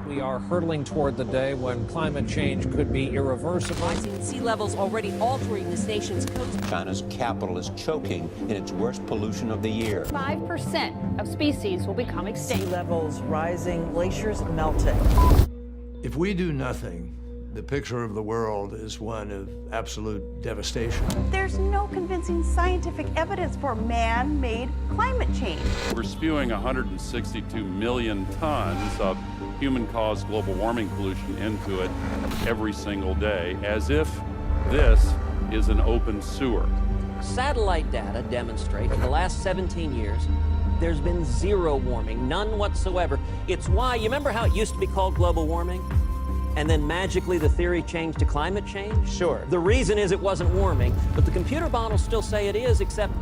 We are hurtling toward the day when climate change could be irreversible. Rising sea levels already altering this nation's coast. China's capital is choking in its worst pollution of the year. 5% of species will become extinct. Sea levels rising, glaciers melting. If we do nothing, the picture of the world is one of absolute devastation. There's no convincing scientific evidence for man-made climate change. We're spewing 162 million tons of human-caused global warming pollution into it every single day, as if this is an open sewer. Satellite data demonstrate in the last 17 years, there's been zero warming, none whatsoever. It's why, you remember how it used to be called global warming? And then magically the theory changed to climate change? Sure. The reason is it wasn't warming, but the computer models still say it is, except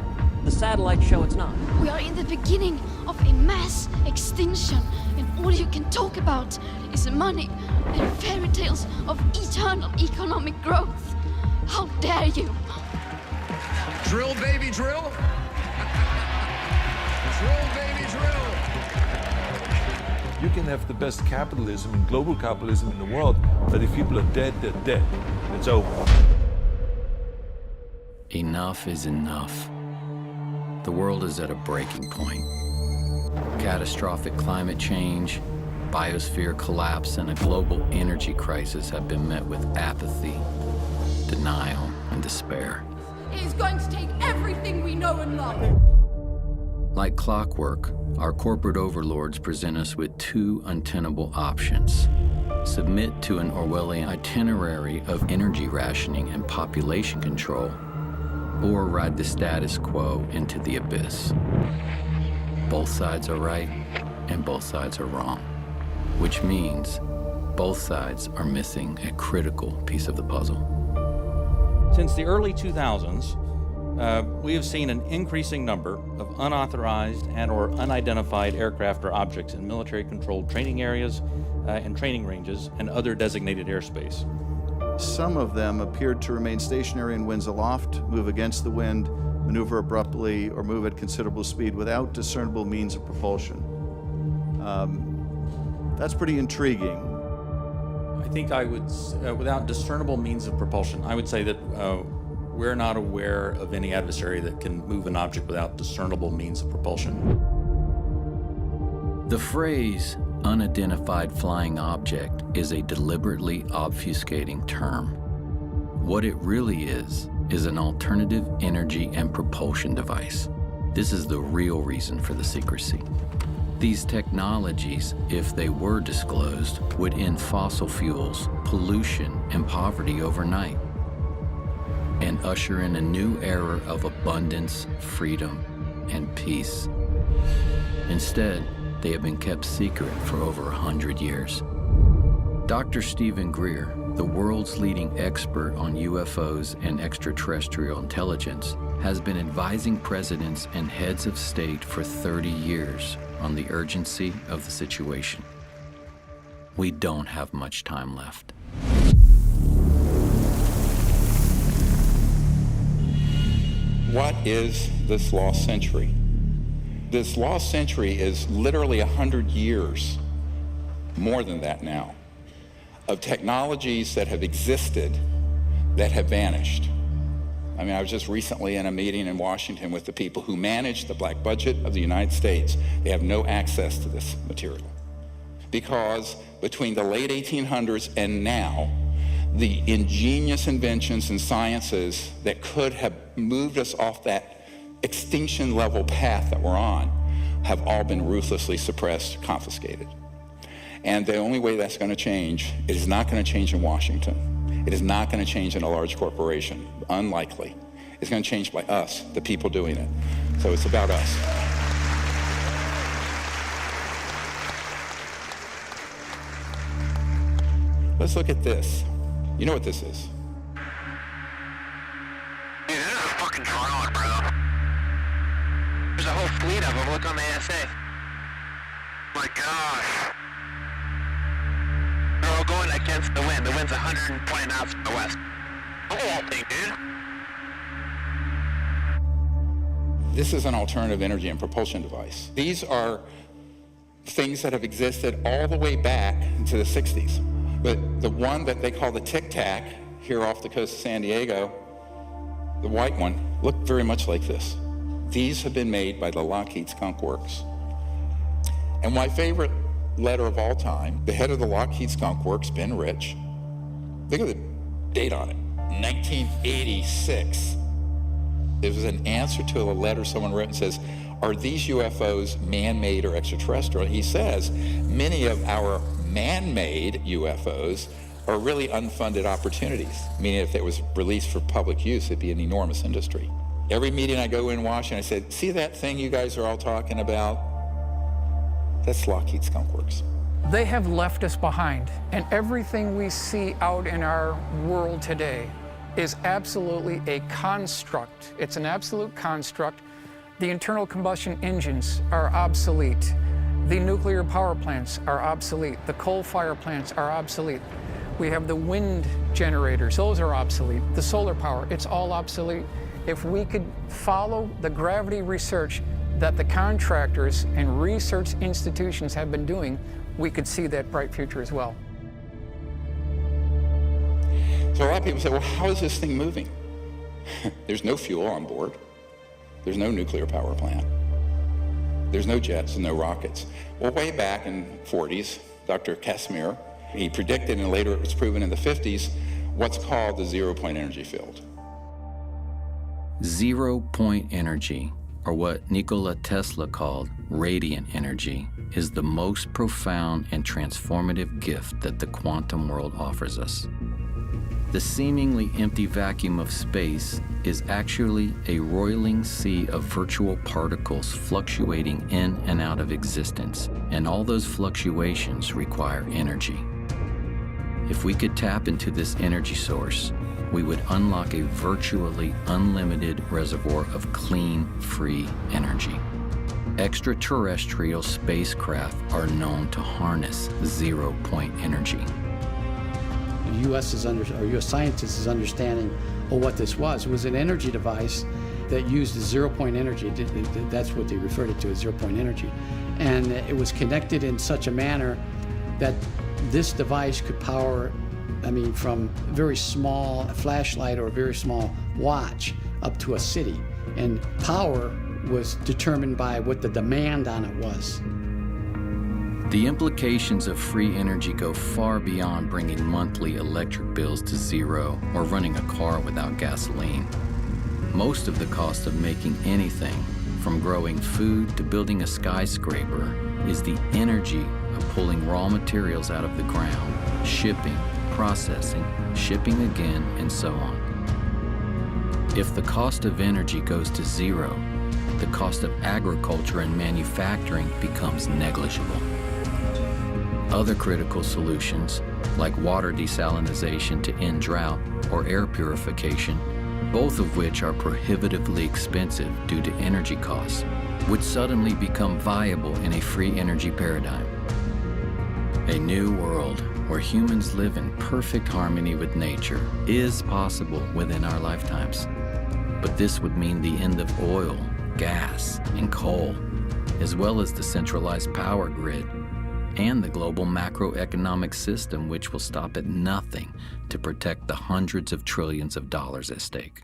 the satellites show it's not. We are in the beginning of a mass extinction, and all you can talk about is money and fairy tales of eternal economic growth. How dare you? Drill, baby, drill. Drill, baby, drill. You can have the best capitalism and global capitalism in the world, but if people are dead, they're dead. It's over. Enough is enough. The world is at a breaking point. Catastrophic climate change, biosphere collapse, and a global energy crisis have been met with apathy, denial, and despair. It is going to take everything we know and love. Like clockwork, our corporate overlords present us with two untenable options. Submit to an Orwellian itinerary of energy rationing and population control, or ride the status quo into the abyss. Both sides are right, and both sides are wrong, which means both sides are missing a critical piece of the puzzle. Since the early 2000s, we have seen an increasing number of unauthorized and or unidentified aircraft or objects in military-controlled training areas and training ranges and other designated airspace. Some of them appeared to remain stationary in winds aloft, move against the wind, maneuver abruptly, or move at considerable speed without discernible means of propulsion. That's pretty intriguing. I think I would, without discernible means of propulsion, I would say that we're not aware of any adversary that can move an object without discernible means of propulsion. The phrase unidentified flying object is a deliberately obfuscating term. What it really is an alternative energy and propulsion device. This is the real reason for the secrecy. These technologies, if they were disclosed, would end fossil fuels, pollution, and poverty overnight, and usher in a new era of abundance, freedom, and peace. Instead, they have been kept secret for over 100 years. Dr. Stephen Greer, the world's leading expert on UFOs and extraterrestrial intelligence, has been advising presidents and heads of state for 30 years on the urgency of the situation. We don't have much time left. What is this lost century? This lost century is literally 100 years, more than that now, of technologies that have existed that have vanished. I mean, I was just recently in a meeting in Washington with the people who manage the black budget of the United States. They have no access to this material because between the late 1800s and now, the ingenious inventions and sciences that could have moved us off that extinction level path that we're on have all been ruthlessly suppressed, confiscated. And the only way that's going to change, it is not going to change in Washington. It is not going to change in a large corporation, unlikely. It's going to change by us, the people doing it. So it's about us. Let's look at this. You know what this is? Dude, this is a fucking drone, bro. There's a whole fleet of them. Look on the ASA. My gosh. They're all going against the wind. The wind's 120 knots from the west. Look at that thing, dude. This is an alternative energy and propulsion device. These are things that have existed all the way back to the 60s. But the one that they call the Tic Tac here off the coast of San Diego, the white one, looked very much like this. These have been made by the Lockheed Skunk Works. And my favorite letter of all time, the head of the Lockheed Skunk Works, Ben Rich, look at the date on it, 1986. It was an answer to a letter someone wrote and says, are these UFOs man-made or extraterrestrial? He says, many of our man-made UFOs are really unfunded opportunities, meaning if it was released for public use, it'd be an enormous industry. Every meeting I go in Washington, I said, see that thing you guys are all talking about? That's Lockheed Skunk Works. They have left us behind, and everything we see out in our world today is absolutely a construct. It's an absolute construct. The internal combustion engines are obsolete. The nuclear power plants are obsolete. The coal-fired plants are obsolete. We have the wind generators, those are obsolete. The solar power, it's all obsolete. If we could follow the gravity research that the contractors and research institutions have been doing, we could see that bright future as well. So a lot of people say, well, how is this thing moving? There's no fuel on board. There's no nuclear power plant. There's no jets and no rockets. Well, way back in the 40s, Dr. Casimir, he predicted, and later it was proven in the 50s, what's called the zero-point energy field. Zero-point energy, or what Nikola Tesla called radiant energy, is the most profound and transformative gift that the quantum world offers us. The seemingly empty vacuum of space is actually a roiling sea of virtual particles fluctuating in and out of existence, and all those fluctuations require energy. If we could tap into this energy source, we would unlock a virtually unlimited reservoir of clean, free energy. Extraterrestrial spacecraft are known to harness zero-point energy. U.S. scientists is understanding what this was. It was an energy device that used zero-point energy. That's what they referred it to as zero-point energy. And it was connected in such a manner that this device could power, from a very small flashlight or a very small watch up to a city. And power was determined by what the demand on it was. The implications of free energy go far beyond bringing monthly electric bills to zero or running a car without gasoline. Most of the cost of making anything, from growing food to building a skyscraper, is the energy of pulling raw materials out of the ground, shipping, processing, shipping again, and so on. If the cost of energy goes to zero, the cost of agriculture and manufacturing becomes negligible. Other critical solutions, like water desalination to end drought or air purification, both of which are prohibitively expensive due to energy costs, would suddenly become viable in a free energy paradigm. A new world where humans live in perfect harmony with nature is possible within our lifetimes. But this would mean the end of oil, gas, and coal, as well as the centralized power grid and the global macroeconomic system, which will stop at nothing to protect the hundreds of trillions of dollars at stake.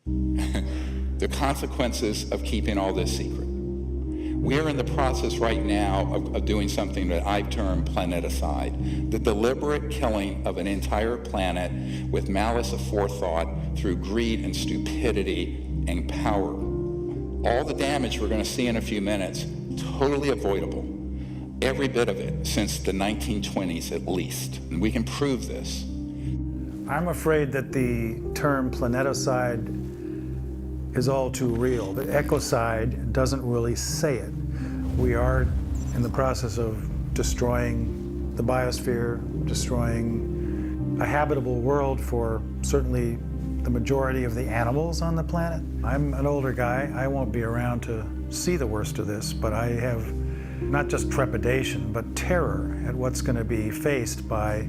The consequences of keeping all this secret. We're in the process right now of doing something that I've termed planeticide, the deliberate killing of an entire planet with malice aforethought through greed and stupidity and power. All the damage we're going to see in a few minutes, totally avoidable. Every bit of it since the 1920s at least. And we can prove this. I'm afraid that the term planeticide is all too real. The ecocide doesn't really say it. We are in the process of destroying the biosphere, destroying a habitable world for certainly the majority of the animals on the planet. I'm an older guy. I won't be around to see the worst of this, but I have not just trepidation, but terror at what's going to be faced by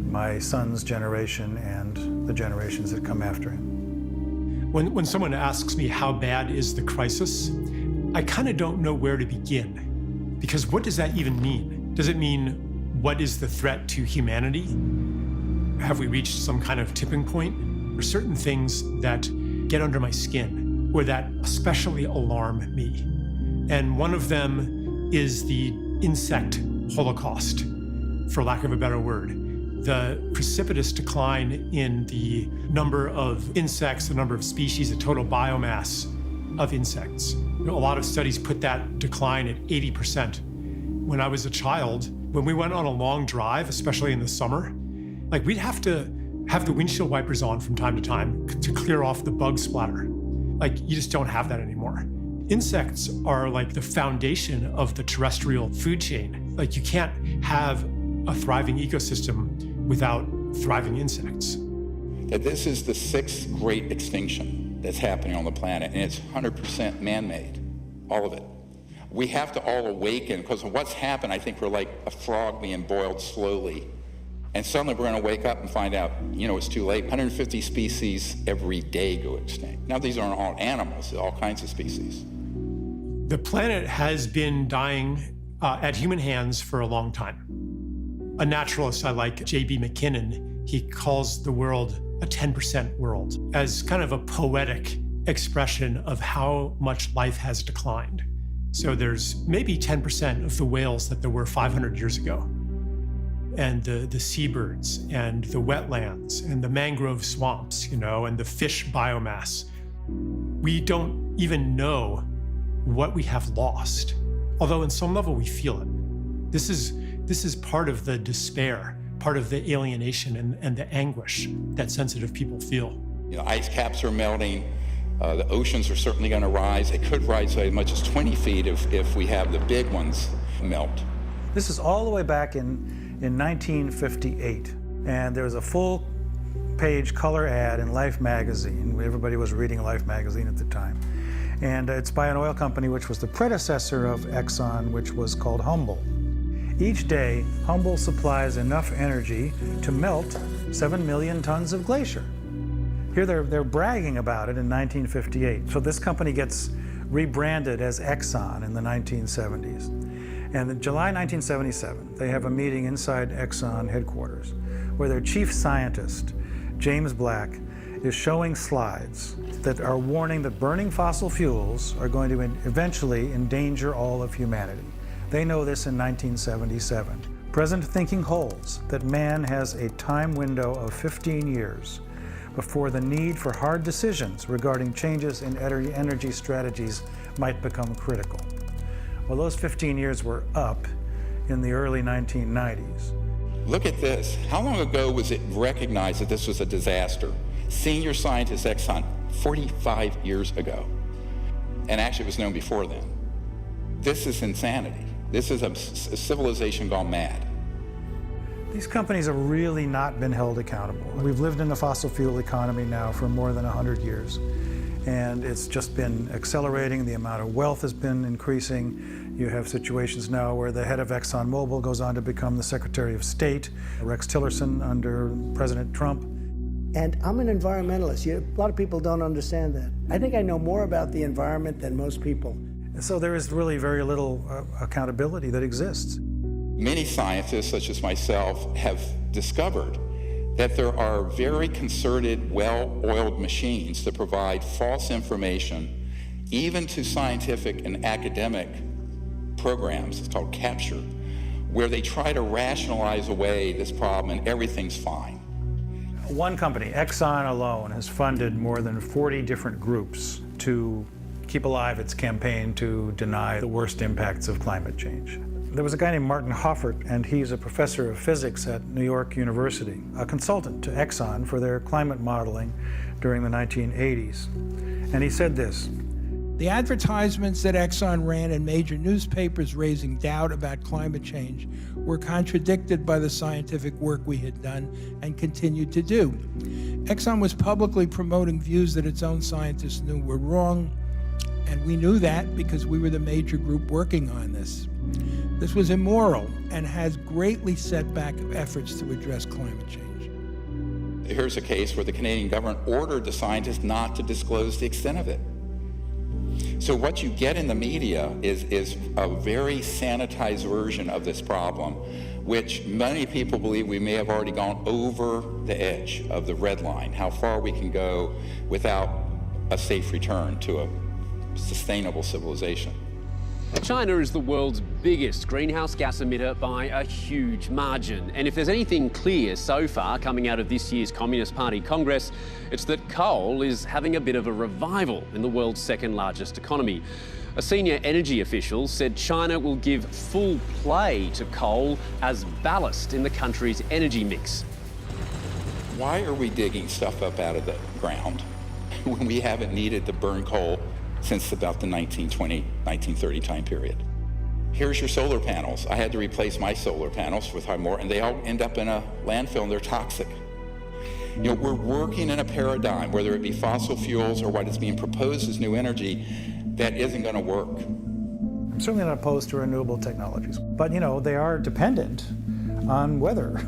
my son's generation and the generations that come after him. When someone asks me how bad is the crisis, I kind of don't know where to begin. Because what does that even mean? Does it mean what is the threat to humanity? Have we reached some kind of tipping point? There are certain things that get under my skin or that especially alarm me. And one of them is the insect holocaust, for lack of a better word. The precipitous decline in the number of insects, the number of species, the total biomass of insects. A lot of studies put that decline at 80%. When I was a child, when we went on a long drive, especially in the summer, like we'd have to have the windshield wipers on from time to time to clear off the bug splatter. Like you just don't have that anymore. Insects are like the foundation of the terrestrial food chain. Like you can't have a thriving ecosystem without thriving insects. That this is the 6th great extinction that's happening on the planet, and it's 100% man-made, all of it. We have to all awaken, because of what's happened, I think we're like a frog being boiled slowly. And suddenly we're going to wake up and find out, it's too late. 150 species every day go extinct. Now, these aren't all animals, they're all kinds of species. The planet has been dying at human hands for a long time. A naturalist I like, J.B. McKinnon, he calls the world a 10% world as kind of a poetic expression of how much life has declined. So there's maybe 10% of the whales that there were 500 years ago. And the seabirds and the wetlands and the mangrove swamps, and the fish biomass. We don't even know what we have lost, although in some level we feel it. This is part of the despair, part of the alienation and the anguish that sensitive people feel. Ice caps are melting. The oceans are certainly going to rise. It could rise as much as 20 feet if we have the big ones melt. This is all the way back in 1958, and there was a full-page color ad in Life magazine. Everybody was reading Life magazine at the time. And it's by an oil company which was the predecessor of Exxon, which was called Humble. Each day, Humble supplies enough energy to melt 7 million tons of glacier. Here they're bragging about it in 1958. So this company gets rebranded as Exxon in the 1970s. And in July 1977, they have a meeting inside Exxon headquarters where their chief scientist, James Black, is showing slides that are warning that burning fossil fuels are going to eventually endanger all of humanity. They know this in 1977. Present thinking holds that man has a time window of 15 years before the need for hard decisions regarding changes in energy strategies might become critical. Well, those 15 years were up in the early 1990s. Look at this. How long ago was it recognized that this was a disaster? Senior scientist Exxon, 45 years ago. And actually it was known before then. This is insanity. This is a civilization gone mad. These companies have really not been held accountable. We've lived in the fossil fuel economy now for more than 100 years. And it's just been accelerating. The amount of wealth has been increasing. You have situations now where the head of ExxonMobil goes on to become the Secretary of State, Rex Tillerson under President Trump. And I'm an environmentalist. A lot of people don't understand that. I think I know more about the environment than most people. And so there is really very little accountability that exists. Many scientists, such as myself, have discovered that there are very concerted, well-oiled machines that provide false information, even to scientific and academic programs. It's called Capture, where they try to rationalize away this problem and everything's fine. One company, Exxon alone, has funded more than 40 different groups to keep alive its campaign to deny the worst impacts of climate change. There was a guy named Martin Hoffert, and he's a professor of physics at New York University, a consultant to Exxon for their climate modeling during the 1980s. And he said this: the advertisements that Exxon ran in major newspapers raising doubt about climate change were contradicted by the scientific work we had done and continued to do. Exxon was publicly promoting views that its own scientists knew were wrong, and we knew that because we were the major group working on this. This was immoral and has greatly set back efforts to address climate change. Here's a case where the Canadian government ordered the scientists not to disclose the extent of it. So what you get in the media is a very sanitized version of this problem, which many people believe we may have already gone over the edge of the red line, how far we can go without a safe return to a sustainable civilization. China is the world's biggest greenhouse gas emitter by a huge margin. And if there's anything clear so far coming out of this year's Communist Party Congress, it's that coal is having a bit of a revival in the world's second largest economy. A senior energy official said China will give full play to coal as ballast in the country's energy mix. Why are we digging stuff up out of the ground when we haven't needed to burn coal since about the 1920, 1930 time period? Here's your solar panels. I had to replace my solar panels with more, and they all end up in a landfill and they're toxic. You know, we're working in a paradigm, whether it be fossil fuels or what is being proposed as new energy, that isn't going to work. I'm certainly not opposed to renewable technologies, but you know, they are dependent on weather.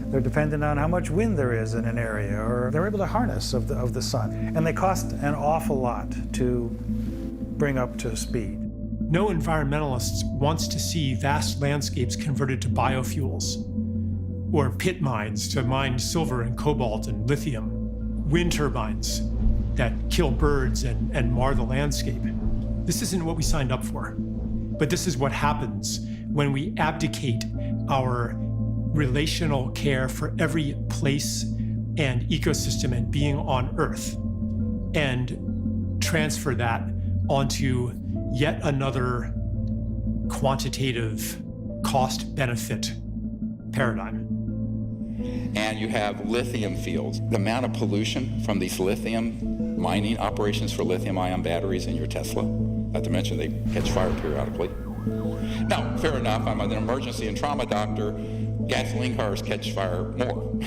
They're dependent on how much wind there is in an area, or they're able to harness of the sun. And they cost an awful lot to bring up to speed. No environmentalist wants to see vast landscapes converted to biofuels, or pit mines to mine silver and cobalt and lithium, wind turbines that kill birds and mar the landscape. This isn't what we signed up for, but this is what happens when we abdicate our relational care for every place and ecosystem and being on Earth and transfer that onto yet another quantitative cost-benefit paradigm. And you have lithium fields. The amount of pollution from these lithium mining operations for lithium-ion batteries in your Tesla, not to mention they catch fire periodically. Now, fair enough, I'm an emergency and trauma doctor. Gasoline cars catch fire more.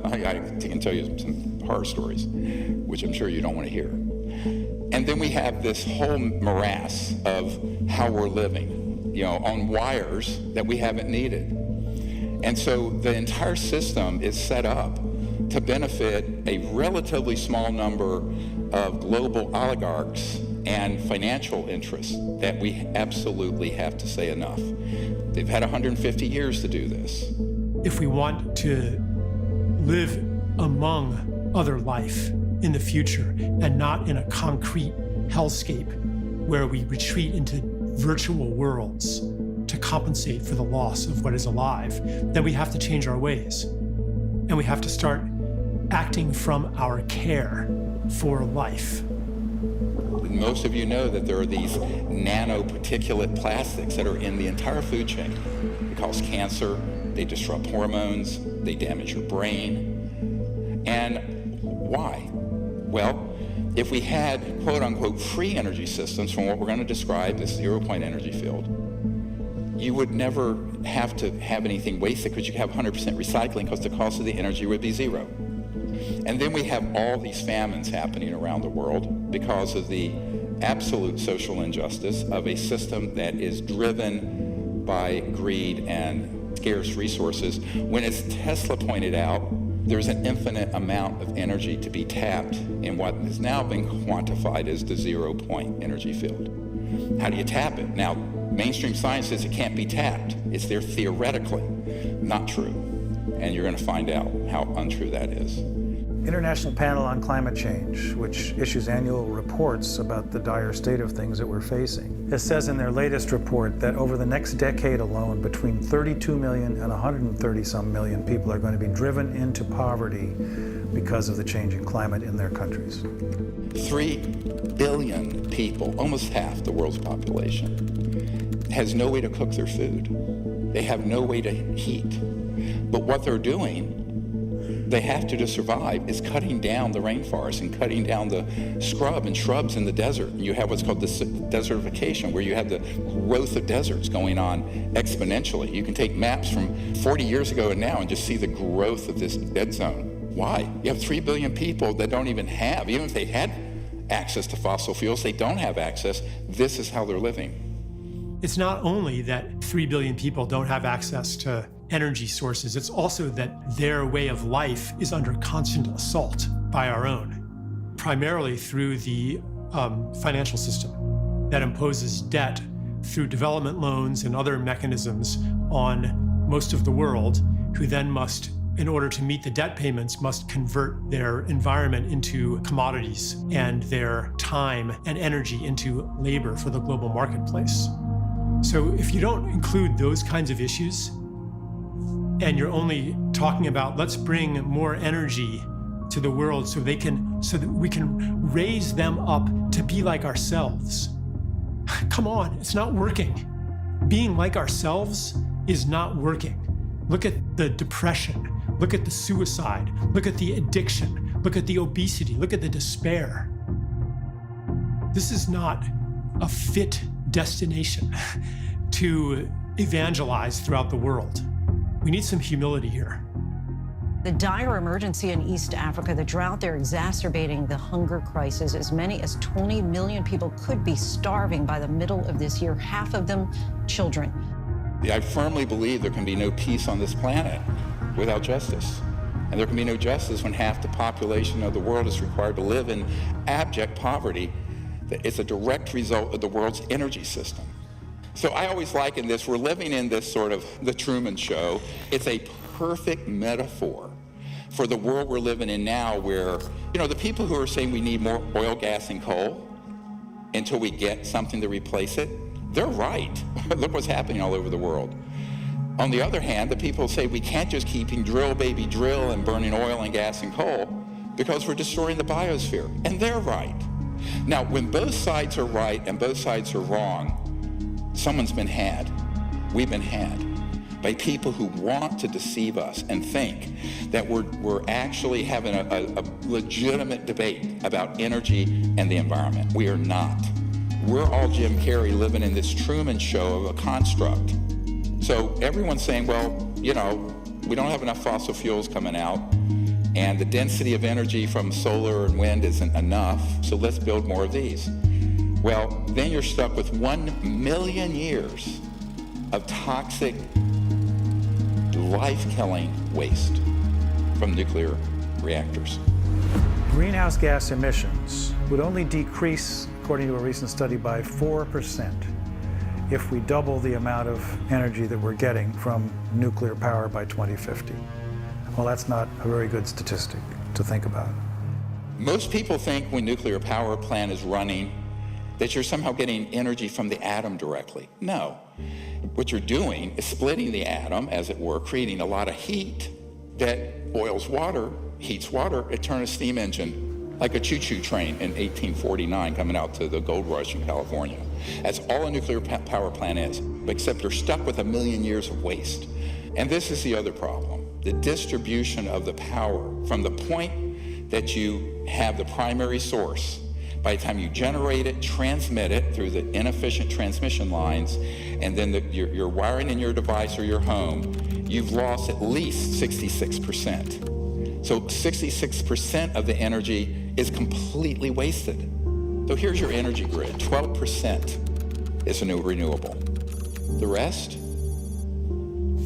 I can tell you some horror stories, which I'm sure you don't want to hear. And then we have this whole morass of how we're living, you know, on wires that we haven't needed. And so the entire system is set up to benefit a relatively small number of global oligarchs and financial interests that we absolutely have to say enough. They've had 150 years to do this. If we want to live among other life in the future and not in a concrete hellscape where we retreat into virtual worlds to compensate for the loss of what is alive, then we have to change our ways. And we have to start acting from our care for life. Most of you know that there are these nanoparticulate plastics that are in the entire food chain. They cause cancer, they disrupt hormones, they damage your brain. And why? Well, if we had quote-unquote free energy systems from what we're going to describe as zero-point energy field, you would never have to have anything wasted because you have 100% recycling because the cost of the energy would be zero. And then we have all these famines happening around the world because of the absolute social injustice of a system that is driven by greed and scarce resources. When, as Tesla pointed out, there's an infinite amount of energy to be tapped in what has now been quantified as the zero-point energy field. How do you tap it? Now, mainstream science says it can't be tapped. It's there theoretically. Not true. And you're going to find out how untrue that is. International Panel on Climate Change, which issues annual reports about the dire state of things that we're facing, it says in their latest report that over the next decade alone, between 32 million and 130-some million people are going to be driven into poverty because of the changing climate in their countries. 3 billion people, almost half the world's population, has no way to cook their food. They have no way to heat. But what they're doing, they have to survive, is cutting down the rainforest and cutting down the scrub and shrubs in the desert. And you have what's called desertification, where you have the growth of deserts going on exponentially. You can take maps from 40 years ago and now and just see the growth of this dead zone. Why? You have 3 billion people that don't even have, even if they had access to fossil fuels, they don't have access. This is how they're living. It's not only that 3 billion people don't have access to energy sources. It's also that their way of life is under constant assault by our own, primarily through the financial system that imposes debt through development loans and other mechanisms on most of the world, who then must, in order to meet the debt payments, must convert their environment into commodities and their time and energy into labor for the global marketplace. So if you don't include those kinds of issues, and you're only talking about let's bring more energy to the world so that we can raise them up to be like ourselves. Come on, it's not working. Being like ourselves is not working. Look at the depression, look at the suicide, look at the addiction, look at the obesity, look at the despair. This is not a fit destination to evangelize throughout the world. We need some humility here. The dire emergency in East Africa, the drought there exacerbating the hunger crisis. As many as 20 million people could be starving by the middle of this year, half of them children. I firmly believe there can be no peace on this planet without justice. And there can be no justice when half the population of the world is required to live in abject poverty. It's a direct result of the world's energy system. So I always liken this, we're living in this sort of the Truman Show. It's a perfect metaphor for the world we're living in now, where, the people who are saying we need more oil, gas, and coal until we get something to replace it, they're right. Look what's happening all over the world. On the other hand, the people say we can't just keep drill, baby, drill and burning oil and gas and coal because we're destroying the biosphere. And they're right. Now, when both sides are right and both sides are wrong, someone's been had. We've been had by people who want to deceive us and think that we're actually having a legitimate debate about energy and the environment. We are not. We're all Jim Carrey living in this Truman Show of a construct. So everyone's saying, well, we don't have enough fossil fuels coming out, and the density of energy from solar and wind isn't enough, so let's build more of these. Well, then you're stuck with 1 million years of toxic, life-killing waste from nuclear reactors. Greenhouse gas emissions would only decrease, according to a recent study, by 4% if we double the amount of energy that we're getting from nuclear power by 2050. Well, that's not a very good statistic to think about. Most people think when nuclear power plant is running that you're somehow getting energy from the atom directly. No. What you're doing is splitting the atom, as it were, creating a lot of heat that boils water, heats water. It turns a steam engine like a choo-choo train in 1849 coming out to the gold rush in California. That's all a nuclear power plant is, except you're stuck with 1 million years of waste. And this is the other problem. The distribution of the power from the point that you have the primary source, by the time you generate it, transmit it through the inefficient transmission lines, and then you're wiring in your device or your home, you've lost at least 66%. So 66% of the energy is completely wasted. So here's your energy grid. 12% is a new renewable. The rest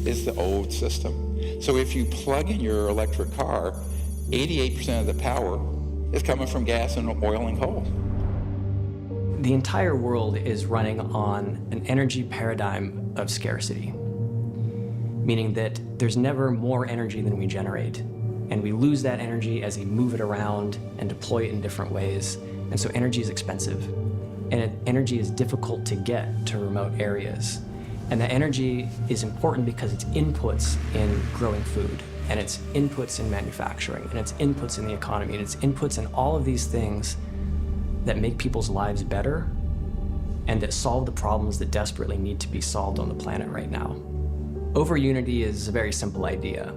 is the old system. So if you plug in your electric car, 88% of the power is coming from gas and oil and coal. The entire world is running on an energy paradigm of scarcity, meaning that there's never more energy than we generate. And we lose that energy as we move it around and deploy it in different ways. And so energy is expensive. And energy is difficult to get to remote areas. And that energy is important because it's inputs in growing food, and it's inputs in manufacturing, and it's inputs in the economy, and it's inputs in all of these things that make people's lives better and that solve the problems that desperately need to be solved on the planet right now. Over-unity is a very simple idea.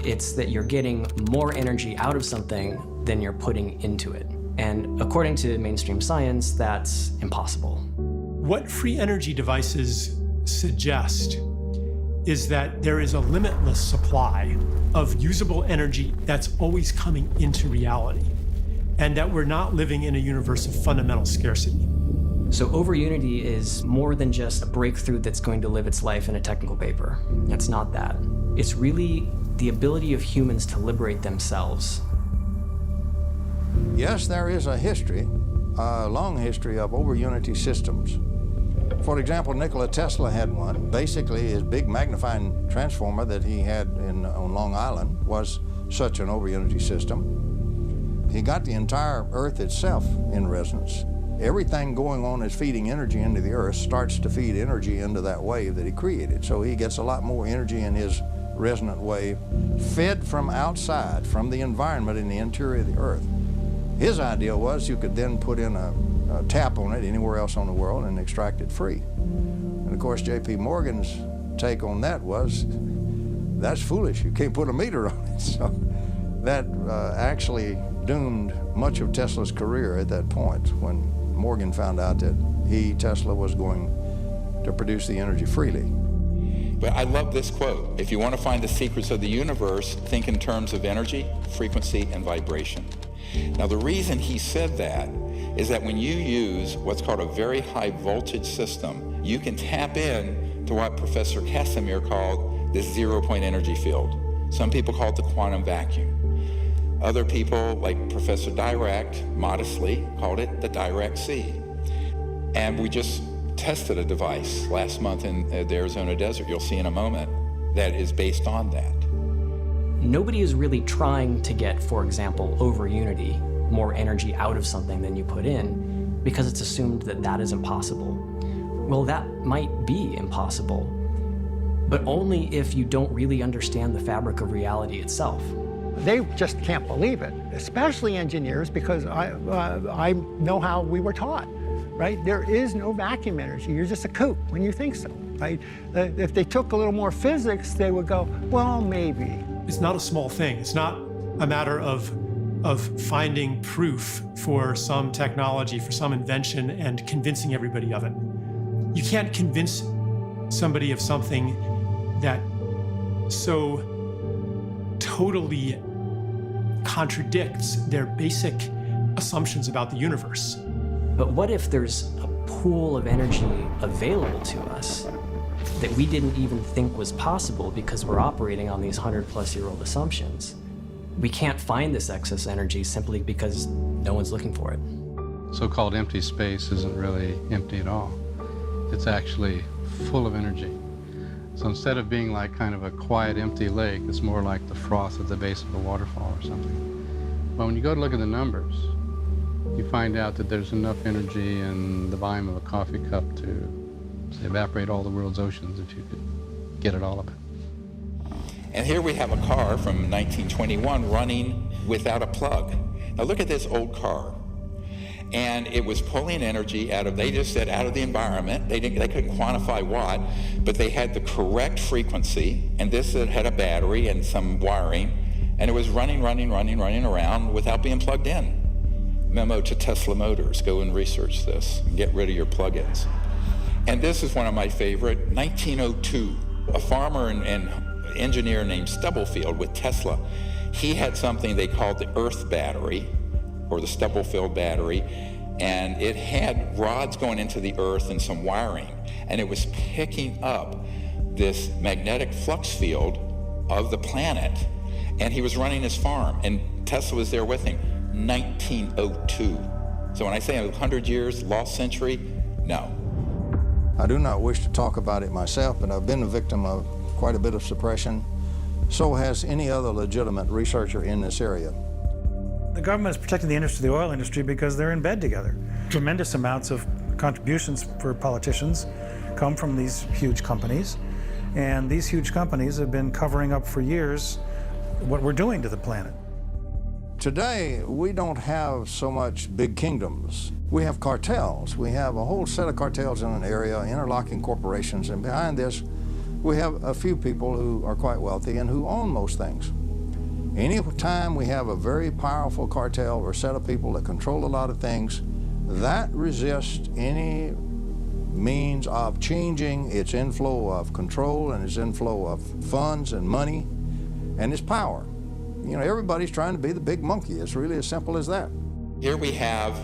It's that you're getting more energy out of something than you're putting into it. And according to mainstream science, that's impossible. What free energy devices suggest is that there is a limitless supply of usable energy that's always coming into reality, and that we're not living in a universe of fundamental scarcity. So over-unity is more than just a breakthrough that's going to live its life in a technical paper. It's not that. It's really the ability of humans to liberate themselves. Yes, there is a history, a long history of over-unity systems. For example, Nikola Tesla had one. Basically, his big magnifying transformer that he had on Long Island was such an over-unity system. He got the entire Earth itself in resonance. Everything going on is feeding energy into the Earth starts to feed energy into that wave that he created. So he gets a lot more energy in his resonant wave fed from outside, from the environment in the interior of the Earth. His idea was you could then put in a tap on it anywhere else on the world and extract it free. And of course, J.P. Morgan's take on that was, that's foolish, you can't put a meter on it. So that actually doomed much of Tesla's career at that point when Morgan found out that Tesla, was going to produce the energy freely. But I love this quote. If you want to find the secrets of the universe, think in terms of energy, frequency, and vibration. Now, the reason he said that is that when you use what's called a very high voltage system, you can tap in to what Professor Casimir called this zero-point energy field. Some people call it the quantum vacuum. Other people, like Professor Dirac, modestly called it the Dirac Sea. And we just tested a device last month in the Arizona desert, you'll see in a moment, that is based on that. Nobody is really trying to get, for example, over unity, more energy out of something than you put in, because it's assumed that that is impossible. Well, that might be impossible, but only if you don't really understand the fabric of reality itself. They just can't believe it, especially engineers, because I know how we were taught, right? There is no vacuum energy. You're just a kook when you think so, right? If they took a little more physics, they would go, well, maybe. It's not a small thing. It's not a matter of finding proof for some technology, for some invention, and convincing everybody of it. You can't convince somebody of something that so totally contradicts their basic assumptions about the universe. But what if there's a pool of energy available to us that we didn't even think was possible because we're operating on these 100-plus-year-old assumptions? We can't find this excess energy simply because no one's looking for it. So-called empty space isn't really empty at all. It's actually full of energy. So instead of being like kind of a quiet, empty lake, it's more like the froth at the base of a waterfall or something. But when you go to look at the numbers, you find out that there's enough energy in the volume of a coffee cup to, say, evaporate all the world's oceans if you could get it all of it. And here we have a car from 1921 running without a plug. Now look at this old car. And it was pulling energy out of, they just said, out of the environment. They couldn't quantify what, but they had the correct frequency, and this had a battery and some wiring, and it was running around without being plugged in. Memo to Tesla Motors, go and research this and get rid of your plug-ins. And this is one of my favorite, 1902. A farmer and engineer named Stubblefield with Tesla, he had something they called the Earth battery, or the Stubblefield battery, and it had rods going into the Earth and some wiring, and it was picking up this magnetic flux field of the planet, and he was running his farm, and Tesla was there with him, 1902. So when I say 100 years, lost century, no. I do not wish to talk about it myself, but I've been a victim of quite a bit of suppression. So has any other legitimate researcher in this area. The government is protecting the industry, the oil industry, because they're in bed together. Tremendous amounts of contributions for politicians come from these huge companies, and these huge companies have been covering up for years what we're doing to the planet. Today, we don't have so much big kingdoms. We have cartels. We have a whole set of cartels in an area, interlocking corporations, and behind this, we have a few people who are quite wealthy and who own most things. Any time we have a very powerful cartel or set of people that control a lot of things, that resists any means of changing its inflow of control and its inflow of funds and money and its power. You know, everybody's trying to be the big monkey. It's really as simple as that. Here we have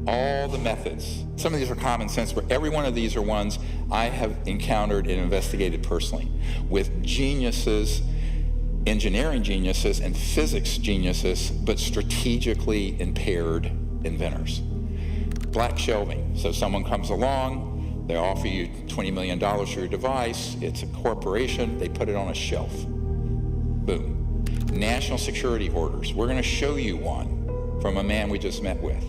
all the methods. Some of these are common sense, but every one of these are ones I have encountered and investigated personally with geniuses, engineering geniuses and physics geniuses, but strategically impaired inventors. Black shelving. So someone comes along, they offer you $20 million for your device, it's a corporation, they put it on a shelf. Boom. National security orders. We're going to show you one from a man we just met with.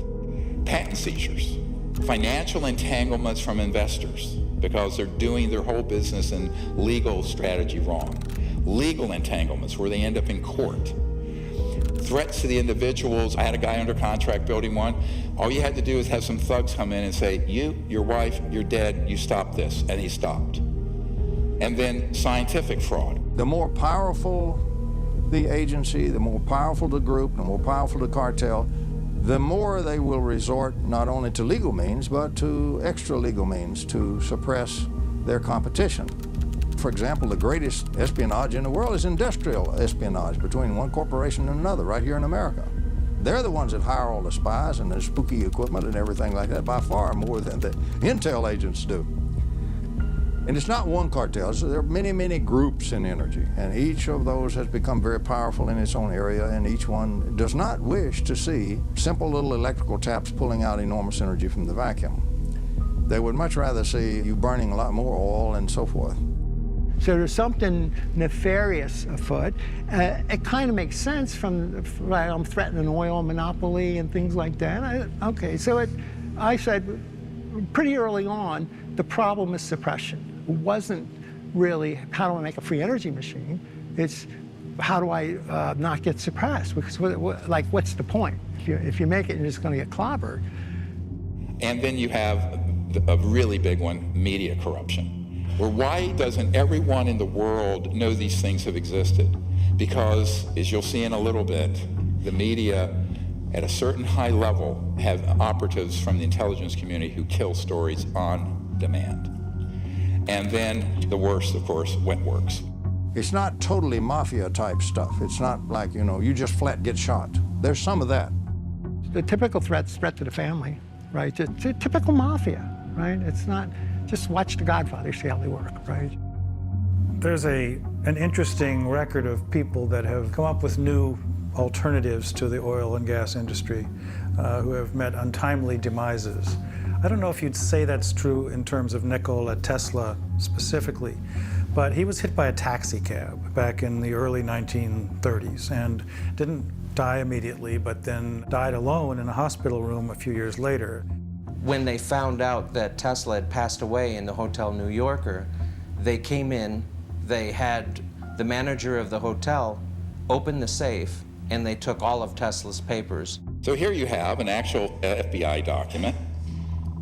Patent seizures. Financial entanglements from investors because they're doing their whole business and legal strategy wrong. Legal entanglements where they end up in court. Threats to the individuals. I had a guy under contract building one. All you had to do is have some thugs come in and say, you, your wife, you're dead, you stop this. And he stopped. And then scientific fraud. The more powerful the agency, the more powerful the group, the more powerful the cartel, the more they will resort not only to legal means, but to extra legal means to suppress their competition. For example, the greatest espionage in the world is industrial espionage between one corporation and another right here in America. They're the ones that hire all the spies and the spooky equipment and everything like that by far more than the intel agents do. And it's not one cartel, so there are many, many groups in energy, and each of those has become very powerful in its own area, and each one does not wish to see simple little electrical taps pulling out enormous energy from the vacuum. They would much rather see you burning a lot more oil and so forth. So there's something nefarious afoot. It kind of makes sense from, I'm threatening an oil monopoly and things like that. I said pretty early on, the problem is suppression. It wasn't really, how do I make a free energy machine? It's, how do I not get suppressed? Because what's the point? If you make it, you're just going to get clobbered. And then you have a really big one, media corruption. Well, why doesn't everyone in the world know these things have existed? Because, as you'll see in a little bit, the media at a certain high level have operatives from the intelligence community who kill stories on demand. And then the worst, of course, wet works. It's not totally mafia type stuff. It's not like, you just flat get shot. There's some of that. The typical threat to the family, right? It's a typical mafia, right? It's not, just watch The Godfather, see how they work, right? There's an interesting record of people that have come up with new alternatives to the oil and gas industry who have met untimely demises. I don't know if you'd say that's true in terms of Nikola Tesla specifically, but he was hit by a taxi cab back in the early 1930s and didn't die immediately, but then died alone in a hospital room a few years later. When they found out that Tesla had passed away in the Hotel New Yorker, they came in, they had the manager of the hotel open the safe, and they took all of Tesla's papers. So here you have an actual FBI document,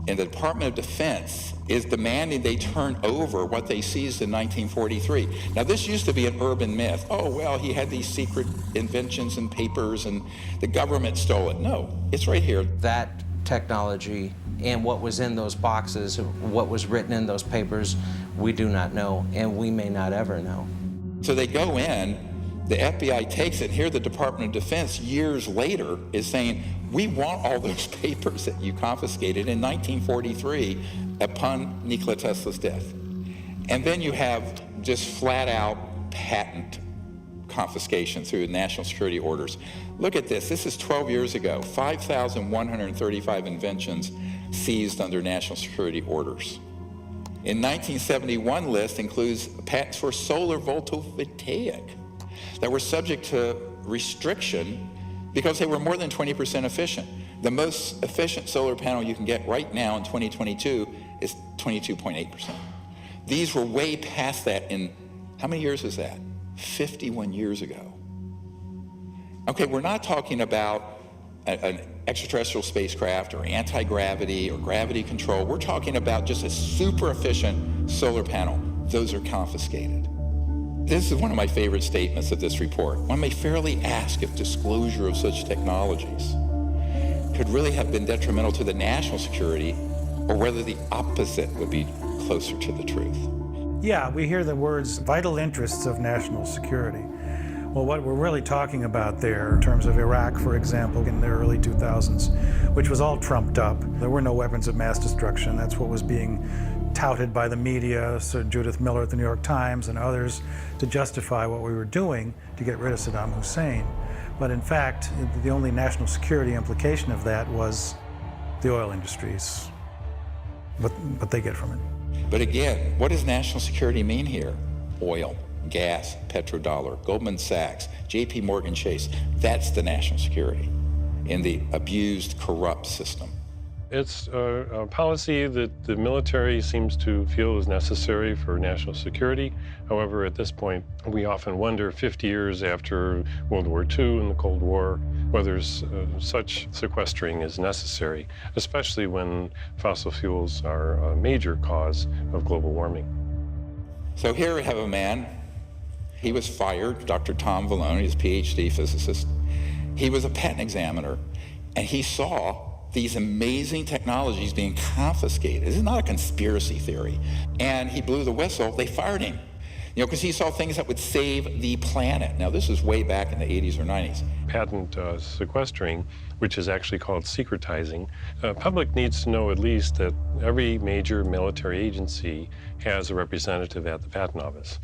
and the Department of Defense is demanding they turn over what they seized in 1943. Now, this used to be an urban myth. Oh, well, he had these secret inventions and papers, and the government stole it. No, it's right here. That technology and what was in those boxes, what was written in those papers, we do not know, and we may not ever know. So they go in, the FBI takes it. Here the Department of Defense years later is saying, we want all those papers that you confiscated in 1943 upon Nikola Tesla's death. And then you have just flat out patent confiscation through national security orders. Look at this. This is 12 years ago. 5,135 inventions seized under national security orders. In 1971 list includes patents for solar photovoltaic that were subject to restriction because they were more than 20% efficient. The most efficient solar panel you can get right now in 2022 is 22.8%. These were way past that in, how many years is that? 51 years ago. Okay, we're not talking about an extraterrestrial spacecraft or anti-gravity or gravity control. We're talking about just a super efficient solar panel. Those are confiscated. This is one of my favorite statements of this report. One may fairly ask if disclosure of such technologies could really have been detrimental to the national security or whether the opposite would be closer to the truth. Yeah, we hear the words vital interests of national security. Well, what we're really talking about there in terms of Iraq, for example, in the early 2000s, which was all trumped up. There were no weapons of mass destruction. That's what was being touted by the media, Sir Judith Miller at the New York Times and others, to justify what we were doing to get rid of Saddam Hussein. But in fact, the only national security implication of that was the oil industries, what they get from it. But again, what does national security mean here? Oil, gas, petrodollar, Goldman Sachs, JP Morgan Chase. That's the national security in the abused, corrupt system. It's a policy that the military seems to feel is necessary for national security. However, at this point, we often wonder, 50 years after World War II and the Cold War, whether such sequestering is necessary, especially when fossil fuels are a major cause of global warming. So here we have a man. He was fired, Dr. Tom Vallone, he's a PhD physicist. He was a patent examiner, and he saw these amazing technologies being confiscated. This is not a conspiracy theory. And he blew the whistle, they fired him. You know, because he saw things that would save the planet. Now, this is way back in the 80s or 90s. Patent sequestering, which is actually called secretizing, public needs to know at least that every major military agency has a representative at the Patent Office.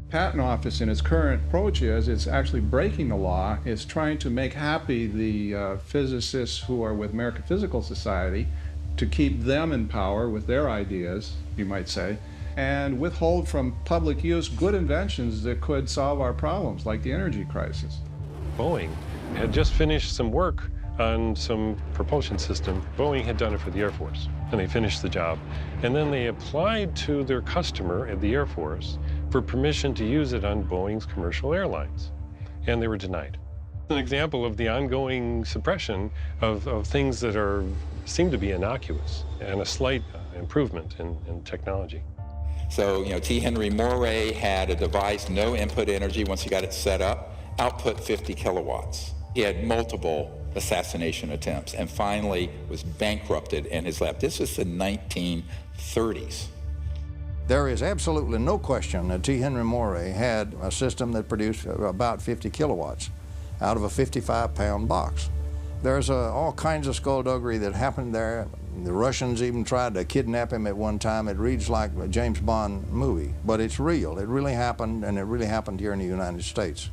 Patent Office in its current approach is it's actually breaking the law. It's trying to make happy the physicists who are with American Physical Society to keep them in power with their ideas, you might say, and withhold from public use good inventions that could solve our problems, like the energy crisis. Boeing had just finished some work on some propulsion system. Boeing had done it for the Air Force, and they finished the job. And then they applied to their customer at the Air Force for permission to use it on Boeing's commercial airlines, and they were denied. An example of the ongoing suppression of things that seem to be innocuous and a slight improvement in technology. So, you know, T. Henry Moray had a device, no input energy once he got it set up, output 50 kilowatts. He had multiple assassination attempts and finally was bankrupted in his lab. This was the 1930s. There is absolutely no question that T. Henry Moray had a system that produced about 50 kilowatts out of a 55-pound box. There's all kinds of skullduggery that happened there. The Russians even tried to kidnap him at one time. It reads like a James Bond movie, but it's real. It really happened, and it really happened here in the United States.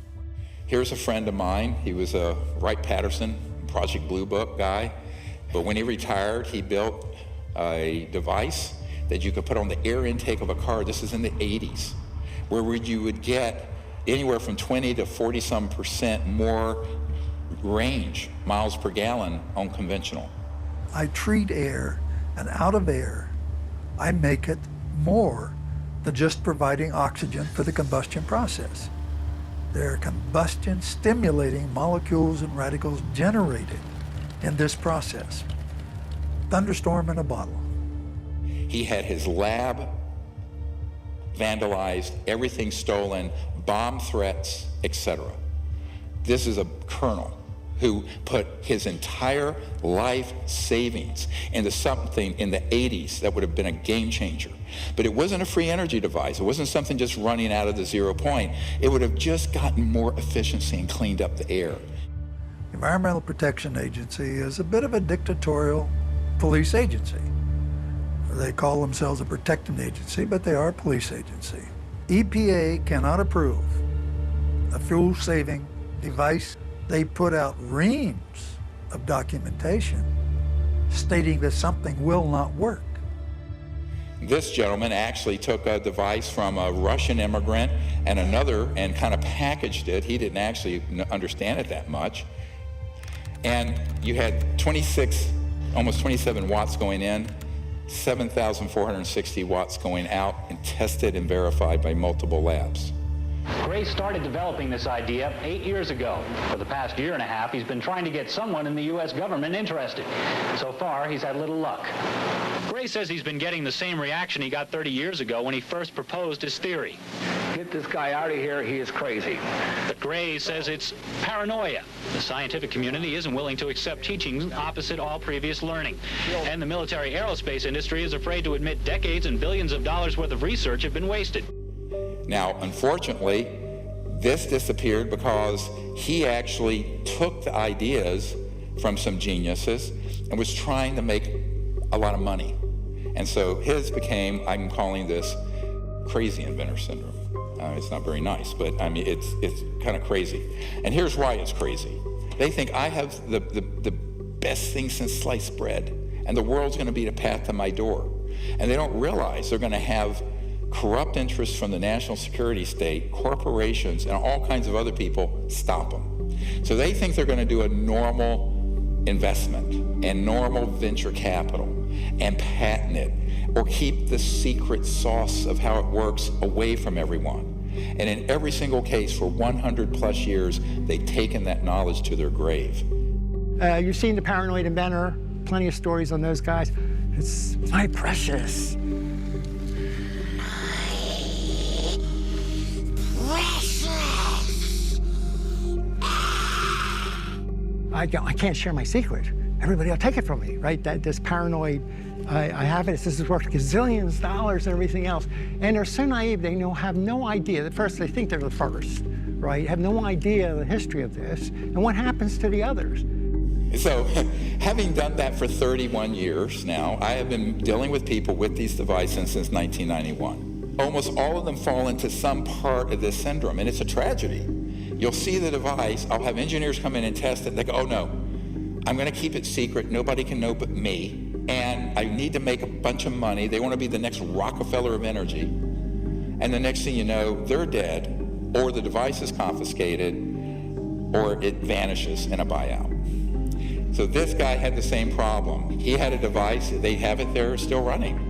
Here's a friend of mine. He was a Wright-Patterson Project Blue Book guy, but when he retired, he built a device that you could put on the air intake of a car. This is in the 80s, where you would get anywhere from 20 to 40% more range, miles per gallon, on conventional. I treat air, and out of air, I make it more than just providing oxygen for the combustion process. There are combustion-stimulating molecules and radicals generated in this process. Thunderstorm in a bottle. He had his lab vandalized, everything stolen, bomb threats, etc. This is a colonel who put his entire life savings into something in the 80s that would have been a game changer. But it wasn't a free energy device. It wasn't something just running out of the 0 point. It would have just gotten more efficiency and cleaned up the air. The Environmental Protection Agency is a bit of a dictatorial police agency. They call themselves a protecting agency, but they are a police agency. EPA cannot approve a fuel-saving device. They put out reams of documentation stating that something will not work. This gentleman actually took a device from a Russian immigrant and another and kind of packaged it. He didn't actually understand it that much. And you had 26, almost 27 watts going in, 7,460 watts going out, and tested and verified by multiple labs. Gray started developing this idea 8 years ago. For the past year and a half, he's been trying to get someone in the U.S. government interested. So far, he's had little luck. Gray says he's been getting the same reaction he got 30 years ago when he first proposed his theory. Get this guy out of here, he is crazy. But Gray says it's paranoia. The scientific community isn't willing to accept teachings opposite all previous learning. And the military aerospace industry is afraid to admit decades and billions of dollars worth of research have been wasted. Now, unfortunately, This disappeared because he actually took the ideas from some geniuses and was trying to make a lot of money. And so his became, I'm calling this crazy inventor syndrome. It's not very nice, but I mean, it's kind of crazy. And here's why it's crazy. They think I have the best thing since sliced bread, and the world's gonna be the path to my door. And they don't realize they're gonna have corrupt interests from the national security state, corporations, and all kinds of other people stop them. So they think they're gonna do a normal investment and normal venture capital and patent it, or keep the secret sauce of how it works away from everyone. And in every single case for 100 plus years, they've taken that knowledge to their grave. You've seen The Paranoid Inventor, plenty of stories on those guys. It's my precious. I can't share my secret. Everybody will take it from me, right? This paranoid, I have it, this is worth gazillions of dollars and everything else. And they're so naive, they have no idea. At first, they think they're the first, right? Have no idea the history of this and what happens to the others. So, having done that for 31 years now, I have been dealing with people with these devices since 1991. Almost all of them fall into some part of this syndrome, and it's a tragedy. You'll see the device, I'll have engineers come in and test it, they go, oh no, I'm gonna keep it secret, nobody can know but me, and I need to make a bunch of money. They wanna be the next Rockefeller of energy. And the next thing you know, they're dead, or the device is confiscated, or it vanishes in a buyout. So this guy had the same problem. He had a device, they have it there, still running.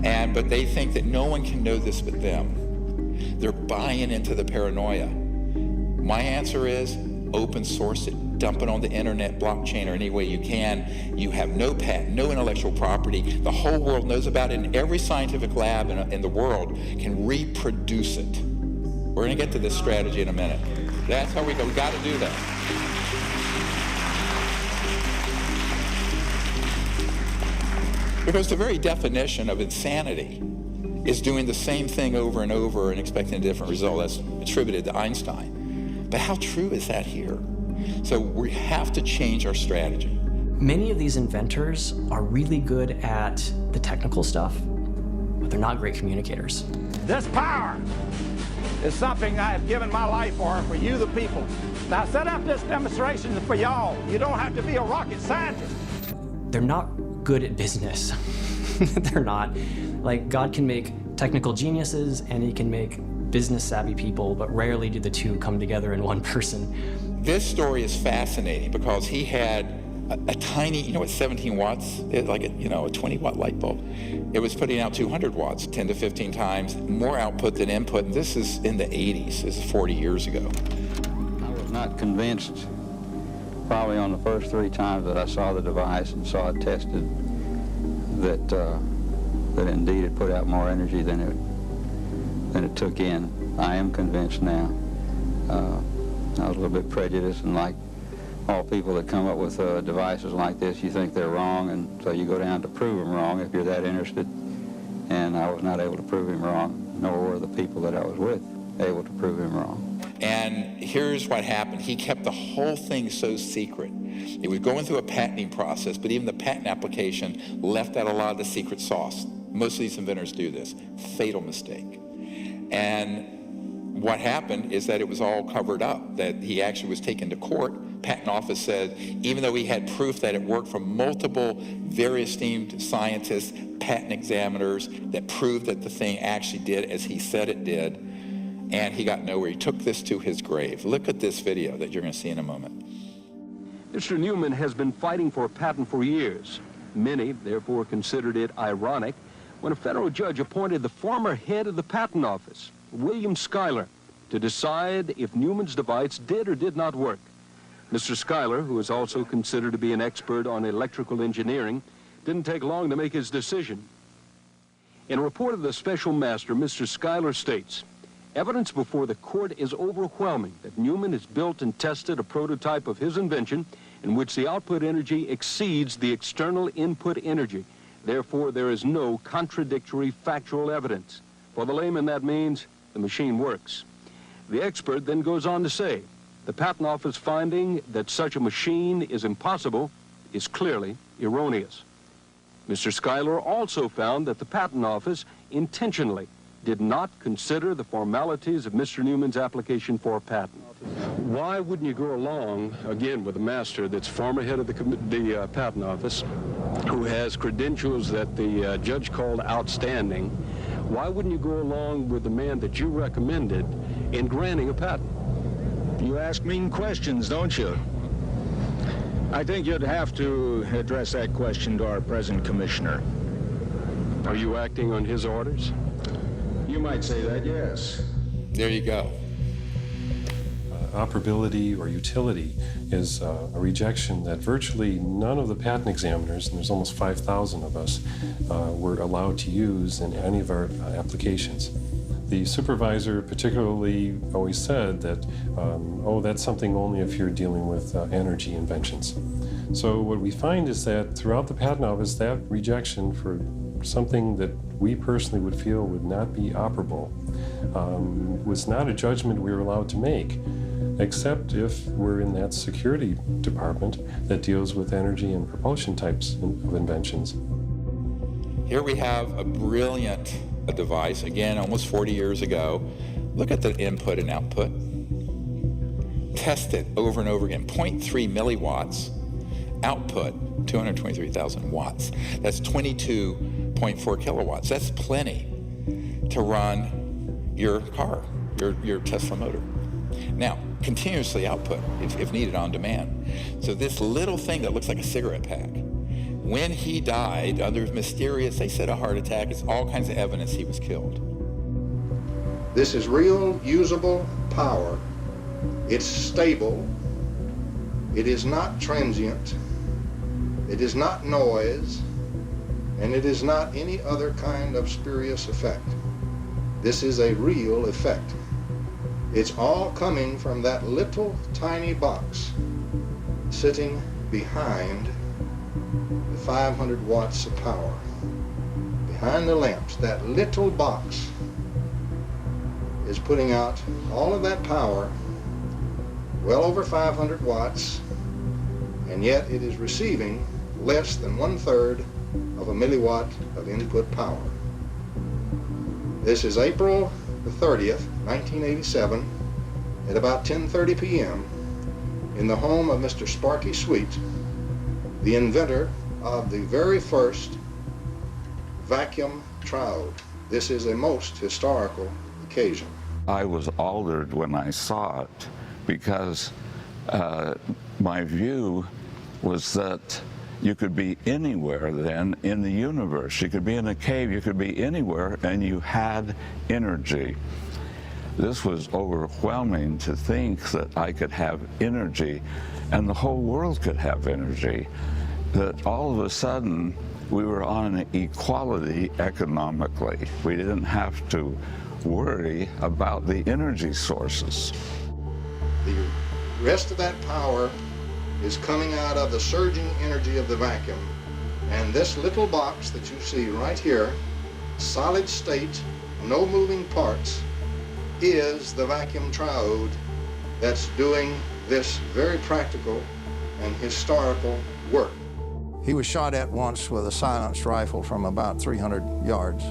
But they think that no one can know this but them. They're buying into the paranoia. My answer is open source it, dump it on the internet, blockchain, or any way you can. You have no patent, no intellectual property. The whole world knows about it, and every scientific lab in the world can reproduce it. We're gonna get to this strategy in a minute. That's how we go, we gotta do that. Because the very definition of insanity is doing the same thing over and over and expecting a different result. That's attributed to Einstein. But how true is that here? So we have to change our strategy. Many of these inventors are really good at the technical stuff, but they're not great communicators. This power is something I have given my life for you the people. Now set up this demonstration for y'all. You don't have to be a rocket scientist. They're not good at business. They're not. Like, God can make technical geniuses and he can make business savvy people, but rarely do the two come together in one person. This story is fascinating because he had a tiny, you know what 17 watts is? Like a 20-watt light bulb. It was putting out 200 watts, 10 to 15 times more output than input. And this is in the 80s, this is 40 years ago. I was not convinced probably on the first 3 times that I saw the device and saw it tested that indeed it put out more energy than it took in. I am convinced now. I was a little bit prejudiced, and like all people that come up with devices like this, you think they're wrong, and so you go down to prove them wrong if you're that interested. And I was not able to prove him wrong, nor were the people that I was with able to prove him wrong. And here's what happened. He kept the whole thing so secret. It was going through a patenting process, but even the patent application left out a lot of the secret sauce. Most of these inventors do this. Fatal mistake. And what happened is that it was all covered up, that he actually was taken to court. Patent office said, even though he had proof that it worked from multiple very esteemed scientists, patent examiners, that proved that the thing actually did as he said it did, and he got nowhere. He took this to his grave. Look at this video that you're going to see in a moment. Mr. Newman has been fighting for a patent for years. Many, therefore, considered it ironic when a federal judge appointed the former head of the patent office, William Schuyler, to decide if Newman's device did or did not work. Mr. Schuyler, who is also considered to be an expert on electrical engineering, didn't take long to make his decision. In a report of the special master, Mr. Schuyler states, evidence before the court is overwhelming that Newman has built and tested a prototype of his invention in which the output energy exceeds the external input energy. Therefore, there is no contradictory factual evidence. For the layman, that means the machine works. The expert then goes on to say, the Patent Office finding that such a machine is impossible is clearly erroneous. Mr. Schuyler also found that the Patent Office intentionally did not consider the formalities of Mr. Newman's application for a patent. Why wouldn't you go along, again, with a master that's former head of the Patent Office, who has credentials that the judge called outstanding? Why wouldn't you go along with the man that you recommended in granting a patent? You ask mean questions, don't you? I think you'd have to address that question to our present commissioner. Are you acting on his orders? You might say that, yes. There you go. Operability or utility is a rejection that virtually none of the patent examiners, and there's almost 5,000 of us, were allowed to use in any of our applications. The supervisor particularly always said that, oh, that's something only if you're dealing with energy inventions. So what we find is that throughout the Patent Office, that rejection for something that we personally would feel would not be operable was not a judgment we were allowed to make, except if we're in that security department that deals with energy and propulsion types of inventions. Here we have a brilliant device, again, almost 40 years ago. Look at the input and output. Test it over and over again. 0.3 milliwatts. Output, 223,000 watts. That's 22.4 kilowatts. That's plenty to run your car, your Tesla motor. Now, continuously output if needed on demand. So this little thing that looks like a cigarette pack, when he died under mysterious, they said a heart attack, it's all kinds of evidence he was killed. This is real, usable power. It's stable. It is not transient. It is not noise. And it is not any other kind of spurious effect. This is a real effect. It's all coming from that little tiny box sitting behind the 500 watts of power. Behind the lamps, that little box is putting out all of that power, well over 500 watts, and yet it is receiving less than 1/3 of a milliwatt of input power. This is April the 30th, 1987, at about 10:30 p.m. in the home of Mr. Sparky Sweet, the inventor of the very first vacuum triode. This is a most historical occasion. I was altered when I saw it because my view was that you could be anywhere then in the universe. You could be in a cave, you could be anywhere, and you had energy. This was overwhelming to think that I could have energy and the whole world could have energy. That all of a sudden we were on an equality economically. We didn't have to worry about the energy sources. The rest of that power is coming out of the surging energy of the vacuum. And this little box that you see right here, solid state, no moving parts, is the vacuum triode that's doing this very practical and historical work. He was shot at once with a silenced rifle from about 300 yards.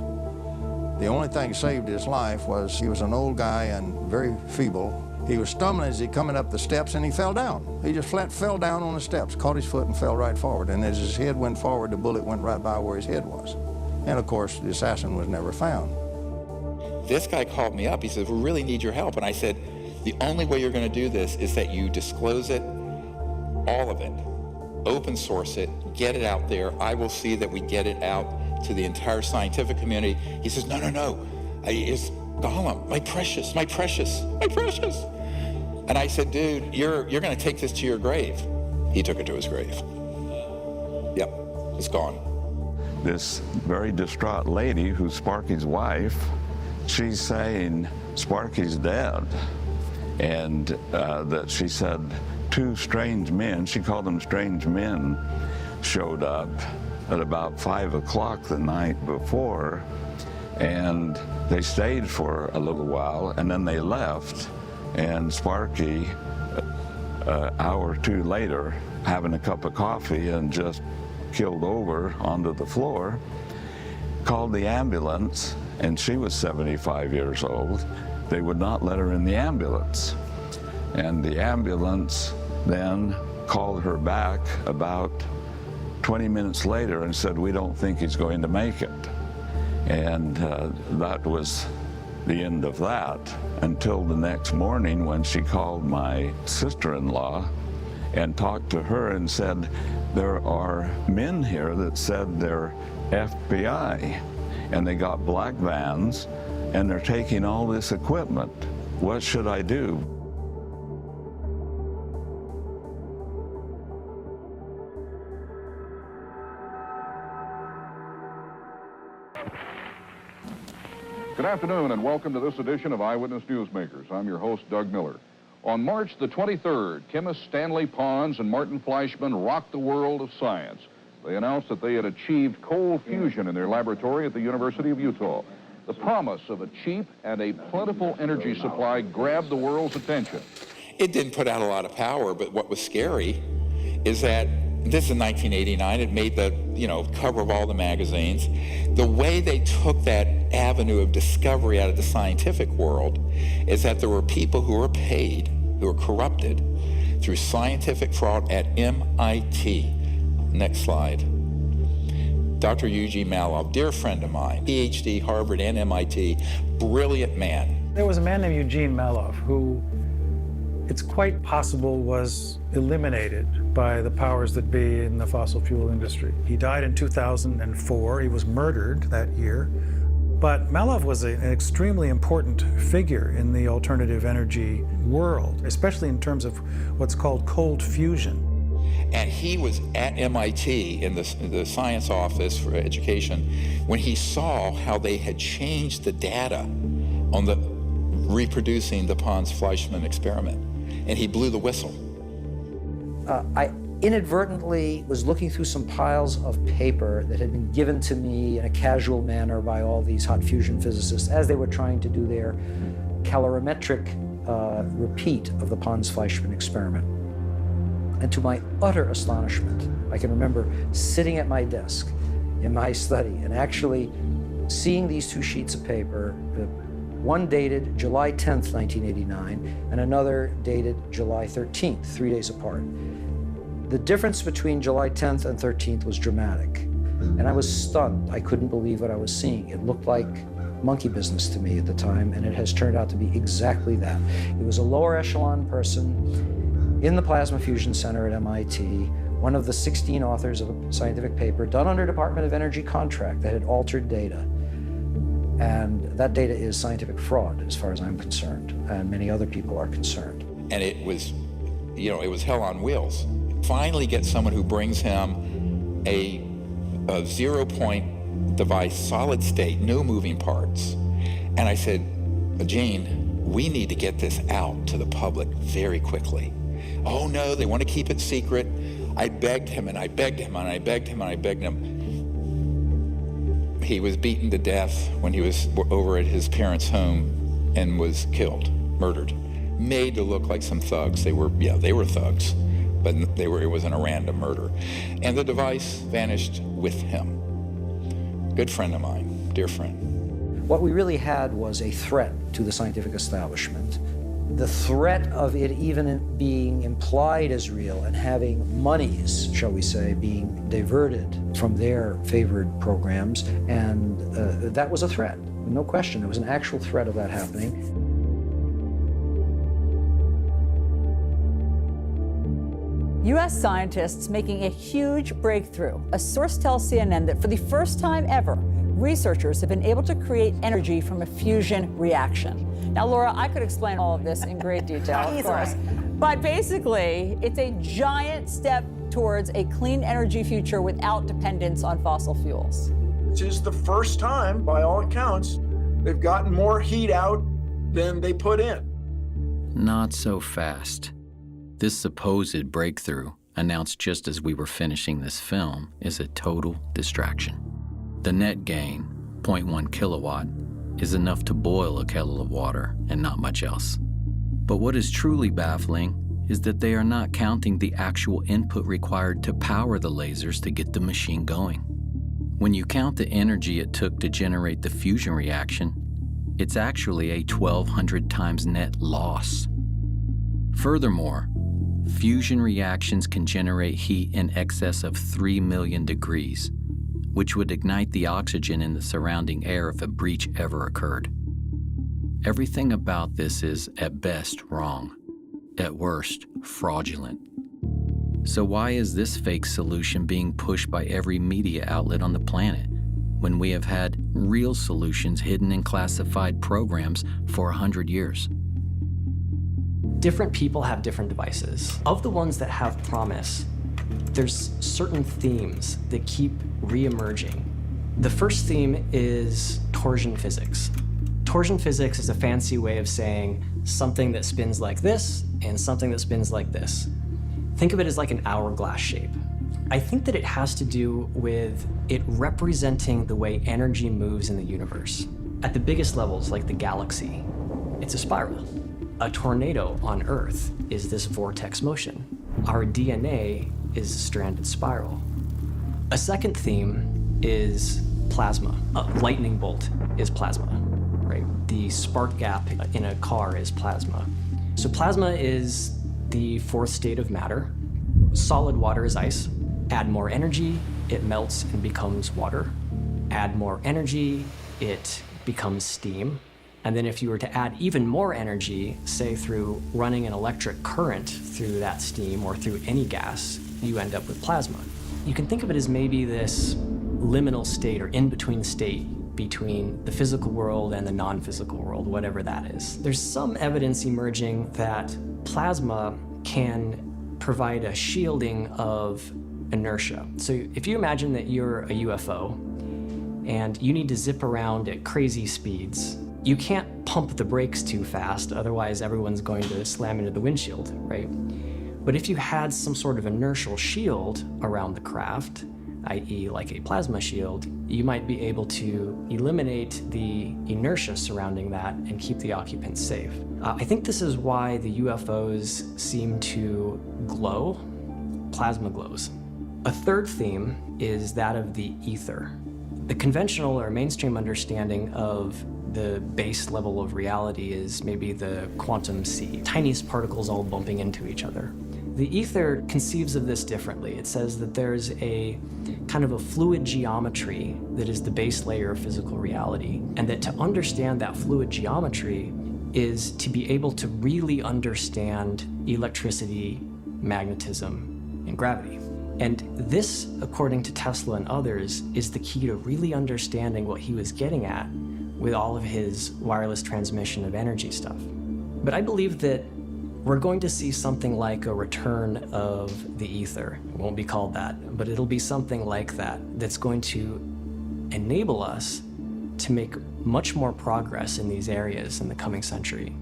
The only thing that saved his life was he was an old guy and very feeble. He was stumbling as he coming up the steps and he fell down. He just flat fell down on the steps, caught his foot and fell right forward. And as his head went forward, the bullet went right by where his head was. And of course, the assassin was never found. This guy called me up. He said, we really need your help. And I said, the only way you're going to do this is that you disclose it, all of it, open source it, get it out there. I will see that we get it out to the entire scientific community. He says, no, no, no. It's Gollum, my precious, my precious, my precious. And I said, dude, you're going to take this to your grave. He took it to his grave. Yep, it's gone. This very distraught lady, who's Sparky's wife, she's saying Sparky's dead. And that she said two strange men, she called them strange men, showed up at about 5 o'clock the night before, and they stayed for a little while, and then they left. And Sparky, an hour or two later, having a cup of coffee and just killed over onto the floor, called the ambulance, and she was 75 years old. They would not let her in the ambulance. And the ambulance then called her back about 20 minutes later and said, "We don't think he's going to make it." And that was the end of that until the next morning when she called my sister-in-law and talked to her and said, "There are men here that said they're FBI, and they got black vans, and they're taking all this equipment. What should I do?" Good afternoon and welcome to this edition of Eyewitness Newsmakers. I'm your host, Doug Miller. On March the 23rd, chemists Stanley Pons and Martin Fleischmann rocked the world of science. They announced that they had achieved cold fusion in their laboratory at the University of Utah. The promise of a cheap and a plentiful energy supply grabbed the world's attention. It didn't put out a lot of power, but what was scary is that this in 1989, it made the, cover of all the magazines. The way they took that avenue of discovery out of the scientific world is that there were people who were paid, who were corrupted through scientific fraud at MIT. Next slide. Dr. Eugene Mallove, dear friend of mine, PhD, Harvard and MIT, brilliant man. There was a man named Eugene Mallove who it's quite possible was eliminated by the powers that be in the fossil fuel industry. He died in 2004. He was murdered that year. But Mallove was an extremely important figure in the alternative energy world, especially in terms of what's called cold fusion. And he was at MIT in the science office for education when he saw how they had changed the data on the reproducing the Pons-Fleischmann experiment. And he blew the whistle. I inadvertently was looking through some piles of paper that had been given to me in a casual manner by all these hot fusion physicists as they were trying to do their calorimetric repeat of the Pons-Fleischmann experiment. And to my utter astonishment, I can remember sitting at my desk in my study and actually seeing these two sheets of paper, one dated July 10th, 1989, and another dated July 13th, 3 days apart. The difference between July 10th and 13th was dramatic, and I was stunned. I couldn't believe what I was seeing. It looked like monkey business to me at the time, and it has turned out to be exactly that. It was a lower echelon person in the Plasma Fusion Center at MIT, one of the 16 authors of a scientific paper done under Department of Energy contract that had altered data. And that data is scientific fraud, as far as I'm concerned, and many other people are concerned. And it was, it was hell on wheels. Finally get someone who brings him a 0-point device, solid state, no moving parts. And I said, Gene, we need to get this out to the public very quickly. Oh no, they want to keep it secret. I begged him and I begged him and I begged him and I begged him. He was beaten to death when he was over at his parents' home and was killed, murdered, made to look like some thugs. They were thugs, but it wasn't a random murder. And the device vanished with him. Good friend of mine, dear friend. What we really had was a threat to the scientific establishment. The threat of it even being implied as real and having monies, shall we say, being diverted from their favored programs, and that was a threat, no question. There was an actual threat of that happening. U.S. scientists making a huge breakthrough. A source tells CNN that for the first time ever, researchers have been able to create energy from a fusion reaction. Now, Laura, I could explain all of this in great detail, of course. But basically, it's a giant step towards a clean energy future without dependence on fossil fuels. This is the first time, by all accounts, they've gotten more heat out than they put in. Not so fast. This supposed breakthrough, announced just as we were finishing this film, is a total distraction. The net gain, 0.1 kilowatt, is enough to boil a kettle of water and not much else. But what is truly baffling is that they are not counting the actual input required to power the lasers to get the machine going. When you count the energy it took to generate the fusion reaction, it's actually a 1,200 times net loss. Furthermore, fusion reactions can generate heat in excess of 3 million degrees, which would ignite the oxygen in the surrounding air if a breach ever occurred. Everything about this is, at best, wrong. At worst, fraudulent. So why is this fake solution being pushed by every media outlet on the planet when we have had real solutions hidden in classified programs for 100 years? Different people have different devices. Of the ones that have promise, there's certain themes that keep re-emerging. The first theme is torsion physics. Torsion physics is a fancy way of saying something that spins like this and something that spins like this. Think of it as like an hourglass shape. I think that it has to do with it representing the way energy moves in the universe. At the biggest levels, like the galaxy, it's a spiral. A tornado on Earth is this vortex motion. Our DNA is a stranded spiral. A second theme is plasma. A lightning bolt is plasma, right? The spark gap in a car is plasma. So plasma is the fourth state of matter. Solid water is ice. Add more energy, it melts and becomes water. Add more energy, it becomes steam. And then if you were to add even more energy, say through running an electric current through that steam or through any gas, you end up with plasma. You can think of it as maybe this liminal state or in-between state between the physical world and the non-physical world, whatever that is. There's some evidence emerging that plasma can provide a shielding of inertia. So if you imagine that you're a UFO and you need to zip around at crazy speeds, you can't pump the brakes too fast, otherwise everyone's going to slam into the windshield, right? But if you had some sort of inertial shield around the craft, i.e. like a plasma shield, you might be able to eliminate the inertia surrounding that and keep the occupants safe. I think this is why the UFOs seem to glow. Plasma glows. A third theme is that of the ether. The conventional or mainstream understanding of the base level of reality is maybe the quantum sea, tiniest particles all bumping into each other. The ether conceives of this differently. It says that there's a kind of a fluid geometry that is the base layer of physical reality, and that to understand that fluid geometry is to be able to really understand electricity, magnetism, and gravity. And this, according to Tesla and others, is the key to really understanding what he was getting at with all of his wireless transmission of energy stuff. But I believe that we're going to see something like a return of the ether. It won't be called that, but it'll be something like that that's going to enable us to make much more progress in these areas in the coming century.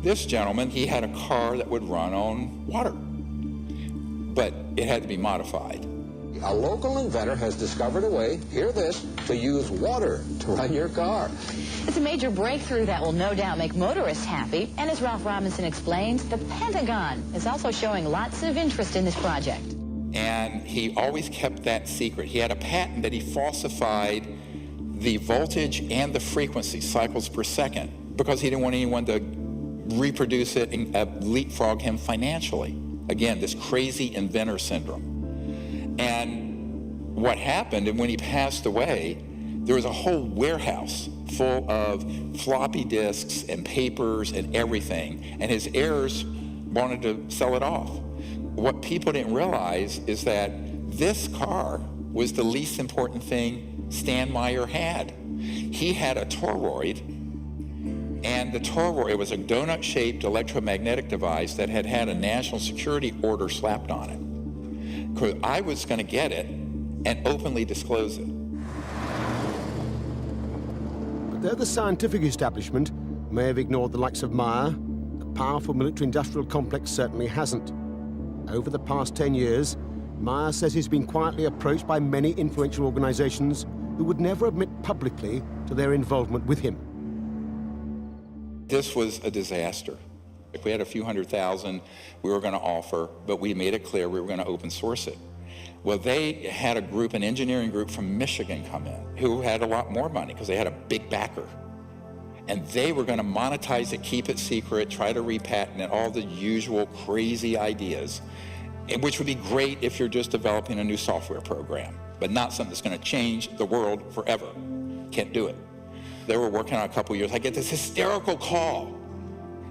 This gentleman, he had a car that would run on water, but it had to be modified. A local inventor has discovered a way, hear this, to use water to run your car. It's a major breakthrough that will no doubt make motorists happy. And as Ralph Robinson explains, the Pentagon is also showing lots of interest in this project. And he always kept that secret. He had a patent that he falsified the voltage and the frequency, cycles per second, because he didn't want anyone to reproduce it and leapfrog him financially. Again, this crazy inventor syndrome. And what happened, and when he passed away, there was a whole warehouse full of floppy disks and papers and everything, and his heirs wanted to sell it off. What people didn't realize is that this car was the least important thing Stan Meyer had. He had a toroid, and the toroid, it was a donut-shaped electromagnetic device that had had a national security order slapped on it. Because I was going to get it and openly disclose it. But though the scientific establishment may have ignored the likes of Meyer, the powerful military-industrial complex certainly hasn't. Over the past 10 years, Meyer says he's been quietly approached by many influential organizations who would never admit publicly to their involvement with him. This was a disaster. If we had a few $100,000 we were going to offer, but we made it clear we were going to open source it. Well, they had a group, an engineering group from Michigan come in who had a lot more money because they had a big backer. And they were going to monetize it, keep it secret, try to repatent it, all the usual crazy ideas, which would be great if you're just developing a new software program, but not something that's going to change the world forever. Can't do it. They were working on a couple years. I get this hysterical call.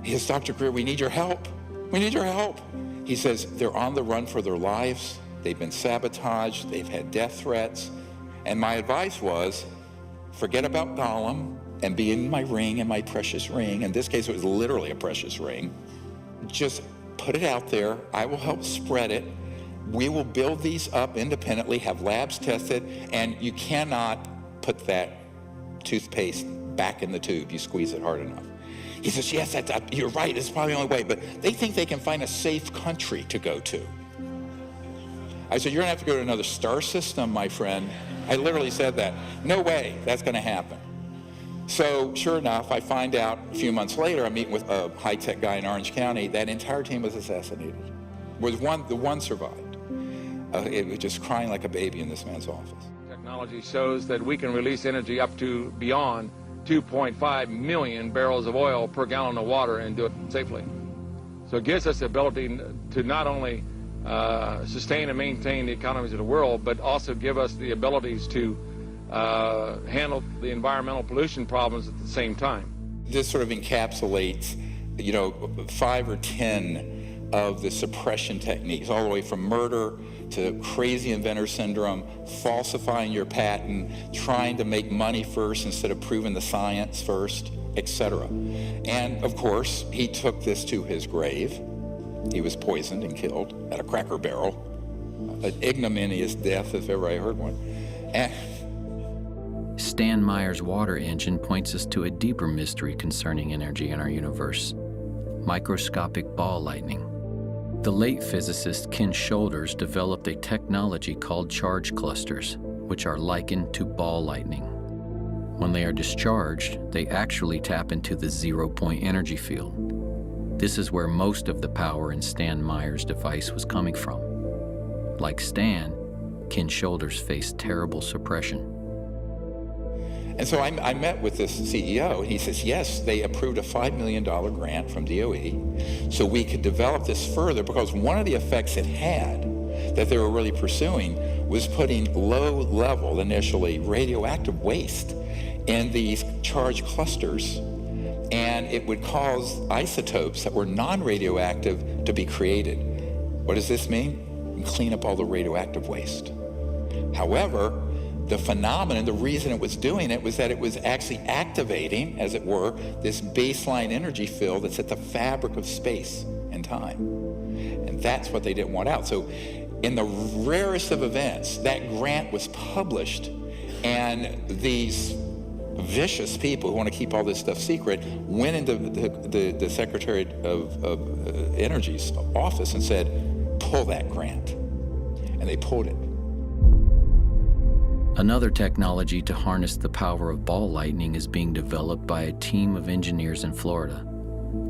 He says, Dr. Greer, we need your help. We need your help. He says, they're on the run for their lives. They've been sabotaged. They've had death threats. And my advice was, forget about Gollum and be in my ring, in my precious ring. In this case, it was literally a precious ring. Just put it out there. I will help spread it. We will build these up independently, have labs test it, and you cannot put that toothpaste back in the tube. You squeeze it hard enough. He says, yes, you're right, it's probably the only way, but they think they can find a safe country to go to. I said, you're gonna have to go to another star system, my friend. I literally said that. No way that's gonna happen. So sure enough, I find out a few months later, I'm meeting with a high-tech guy in Orange County, that entire team was assassinated. The one survived. It was just crying like a baby in this man's office. Technology shows that we can release energy up to beyond 2.5 million barrels of oil per gallon of water and do it safely. So it gives us the ability to not only sustain and maintain the economies of the world, but also give us the abilities to handle the environmental pollution problems at the same time. This sort of encapsulates, 5 or 10 of the suppression techniques, all the way from murder to crazy inventor syndrome, falsifying your patent, trying to make money first instead of proving the science first, etc. And of course, he took this to his grave. He was poisoned and killed at a Cracker Barrel. An ignominious death, if ever I heard one. Stan Meyer's water engine points us to a deeper mystery concerning energy in our universe: microscopic ball lightning. The late physicist Ken Shoulders developed a technology called charge clusters, which are likened to ball lightning. When they are discharged, they actually tap into the zero-point energy field. This is where most of the power in Stan Meyer's device was coming from. Like Stan, Ken Shoulders faced terrible suppression. And so I met with this CEO, and he says, yes, they approved a $5 million grant from DOE so we could develop this further, because one of the effects it had that they were really pursuing was putting low-level, initially, radioactive waste in these charge clusters, and it would cause isotopes that were non-radioactive to be created. What does this mean? You clean up all the radioactive waste. However, the phenomenon, the reason it was doing it, was that it was actually activating, as it were, this baseline energy field that's at the fabric of space and time. And that's what they didn't want out. So in the rarest of events, that grant was published, and these vicious people who want to keep all this stuff secret went into the Secretary of Energy's office and said, pull that grant. And they pulled it. Another technology to harness the power of ball lightning is being developed by a team of engineers in Florida.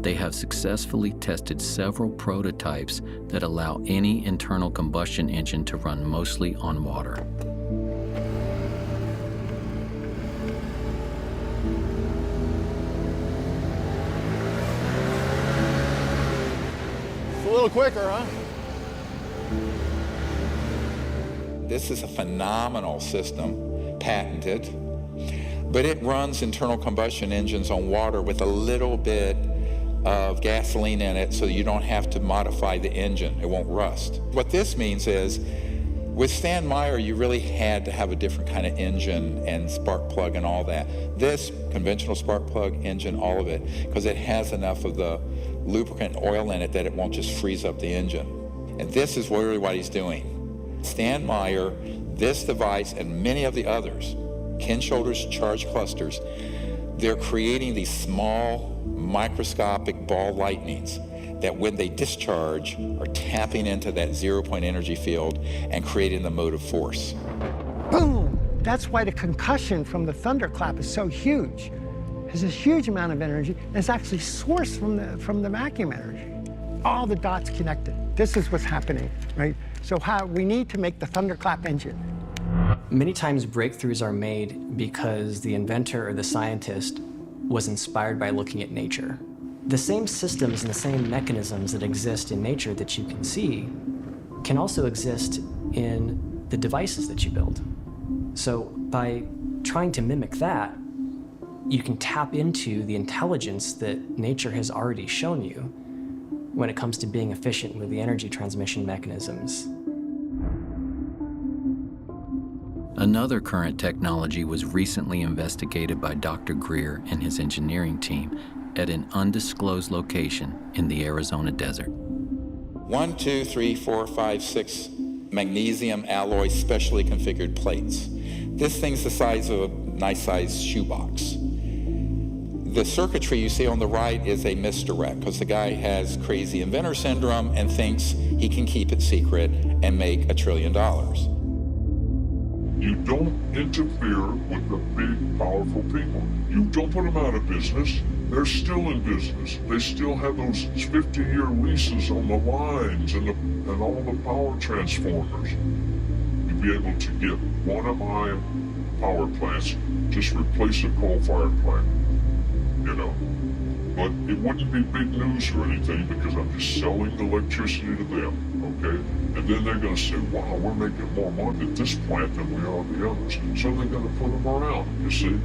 They have successfully tested several prototypes that allow any internal combustion engine to run mostly on water. It's a little quicker, huh? This is a phenomenal system, patented, but it runs internal combustion engines on water with a little bit of gasoline in it so you don't have to modify the engine. It won't rust. What this means is, with Stan Meyer, you really had to have a different kind of engine and spark plug and all that. This conventional spark plug engine, all of it, because it has enough of the lubricant oil in it that it won't just freeze up the engine. And this is really what he's doing. Stan Meyer, this device, and many of the others, Ken Shoulders charge clusters, they're creating these small microscopic ball lightnings that when they discharge are tapping into that zero-point energy field and creating the motive force. Boom! That's why the concussion from the thunderclap is so huge. is this huge amount of energy, and it's actually sourced from the vacuum energy. All the dots connected. This is what's happening, right? So we need to make the thunderclap engine. Many times breakthroughs are made because the inventor or the scientist was inspired by looking at nature. The same systems and the same mechanisms that exist in nature that you can see can also exist in the devices that you build. So by trying to mimic that, you can tap into the intelligence that nature has already shown you when it comes to being efficient with the energy transmission mechanisms. Another current technology was recently investigated by Dr. Greer and his engineering team at an undisclosed location in the Arizona desert. 1, 2, 3, 4, 5, 6 magnesium alloy specially configured plates. This thing's the size of a nice-sized shoebox. The circuitry you see on the right is a misdirect because the guy has crazy inventor syndrome and thinks he can keep it secret and make $1 trillion. You don't interfere with the big, powerful people. You don't put them out of business. They're still in business. They still have those 50-year leases on the lines and all the power transformers. You'd be able to get one of my power plants, just replace a coal-fired plant, you know. But it wouldn't be big news or anything because I'm just selling the electricity to them, okay? And then they're going to say, wow, we're making more money at this plant than we are the others. So they're going to put them around, you see?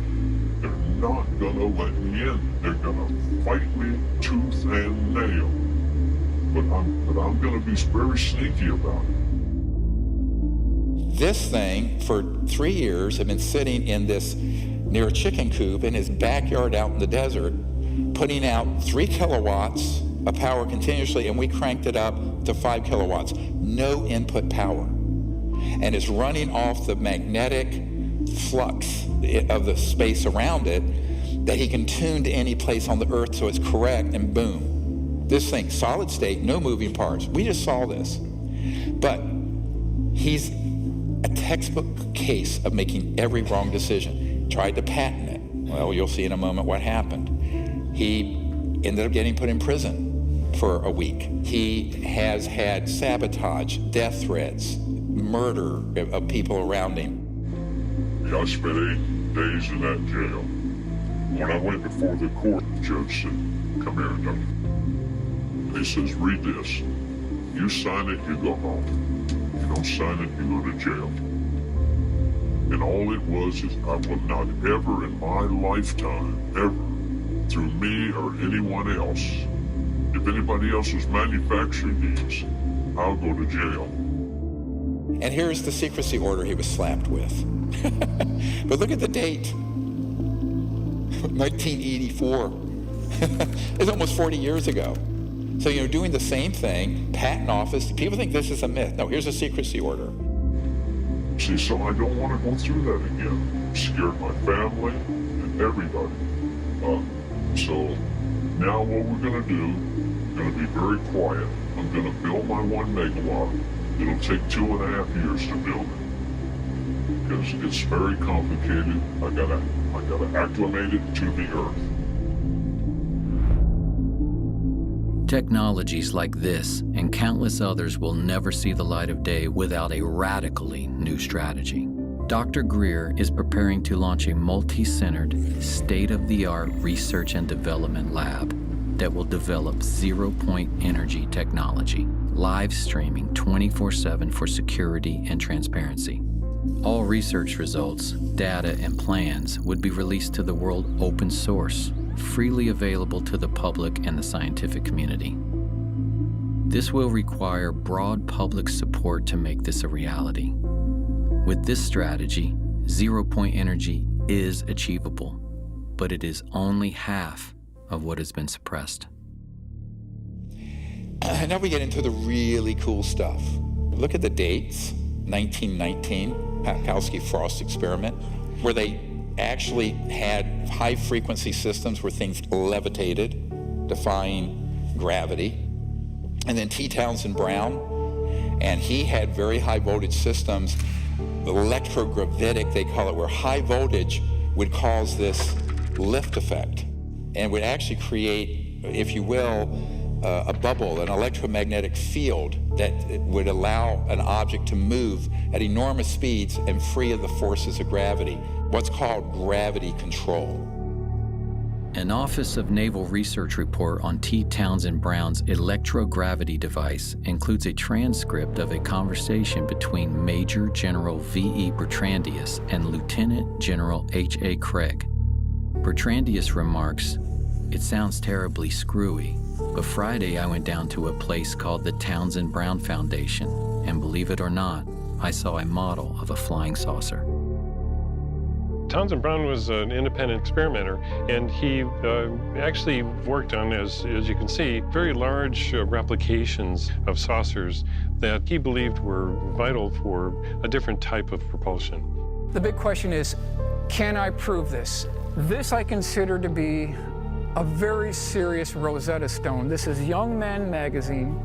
They're not going to let me in. They're going to fight me tooth and nail. But I'm going to be very sneaky about it. This thing, for 3 years, had been sitting in this, near a chicken coop in his backyard out in the desert, putting out 3 kilowatts of power continuously, and we cranked it up to 5 kilowatts. No input power. And it's running off the magnetic flux of the space around it that he can tune to any place on the earth so it's correct, and boom. This thing, solid state, no moving parts. We just saw this. But he's a textbook case of making every wrong decision. Tried to patent it. Well, you'll see in a moment what happened. He ended up getting put in prison for a week. He has had sabotage, death threats, murder of people around him. Yeah, I spent 8 days in that jail. When I went before the court, the judge said, come here, Doug. He says, read this. You sign it, you go home. If you don't sign it, you go to jail. And all it was is I will not ever in my lifetime, ever, through me or anyone else, if anybody else was manufacturing these, I'll go to jail. And here's the secrecy order he was slapped with. But look at the date. 1984. It's almost 40 years ago. So you're doing the same thing, patent office. People think this is a myth. No, here's a secrecy order. See, so I don't want to go through that again. Scared my family and everybody. So now what we're going to do, we're going to be very quiet. I'm going to build my 1 megawatt. It'll take 2.5 years to build it. Because it's very complicated. I gotta acclimate it to the earth. Technologies like this and countless others will never see the light of day without a radically new strategy. Dr. Greer is preparing to launch a multi-centered, state-of-the-art research and development lab that will develop zero-point energy technology, live streaming 24/7 for security and transparency. All research results, data, and plans would be released to the world open source, freely available to the public and the scientific community. This will require broad public support to make this a reality. With this strategy, zero-point energy is achievable, but it is only half of what has been suppressed. Now we get into the really cool stuff. Look at the dates. 1919, Kapowski-Frost experiment, where they actually had high-frequency systems where things levitated, defying gravity. And then T. Townsend Brown, and he had very high-voltage systems, electrogravitic, they call it, where high voltage would cause this lift effect and would actually create, if you will, a bubble, an electromagnetic field that would allow an object to move at enormous speeds and free of the forces of gravity, what's called gravity control. An Office of Naval Research report on T. Townsend Brown's electrogravity device includes a transcript of a conversation between Major General V.E. Bertrandius and Lieutenant General H.A. Craig. Bertrandius remarks, "It sounds terribly screwy, but Friday I went down to a place called the Townsend Brown Foundation, and believe it or not, I saw a model of a flying saucer." Townsend Brown was an independent experimenter, and he actually worked on, as you can see, very large replications of saucers that he believed were vital for a different type of propulsion. The big question is, can I prove this? This I consider to be a very serious Rosetta Stone. This is Young Men magazine.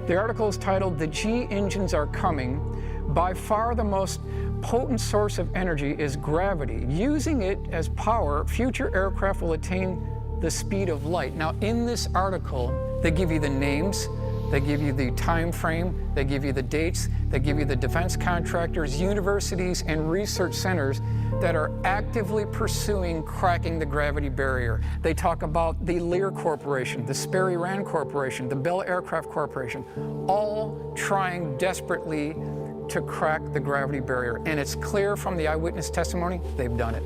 The article is titled, "The G Engines Are Coming." By far the most potent source of energy is gravity. Using it as power, future aircraft will attain the speed of light. Now, in this article, they give you the names, they give you the time frame, they give you the dates, they give you the defense contractors, universities, and research centers that are actively pursuing cracking the gravity barrier. They talk about the Lear Corporation, the Sperry Rand Corporation, the Bell Aircraft Corporation, all trying desperately to crack the gravity barrier. And it's clear from the eyewitness testimony, they've done it.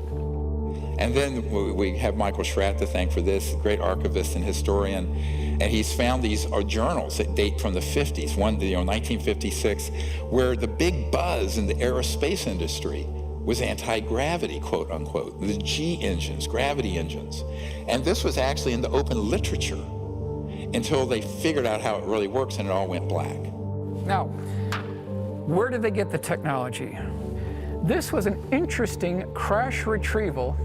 And then we have Michael Schratt to thank for this, great archivist and historian. And he's found these journals that date from the 50s, one, 1956, where the big buzz in the aerospace industry was anti-gravity, quote unquote, the G engines, gravity engines. And this was actually in the open literature until they figured out how it really works, and it all went black. Now, where did they get the technology? This was an interesting crash retrieval.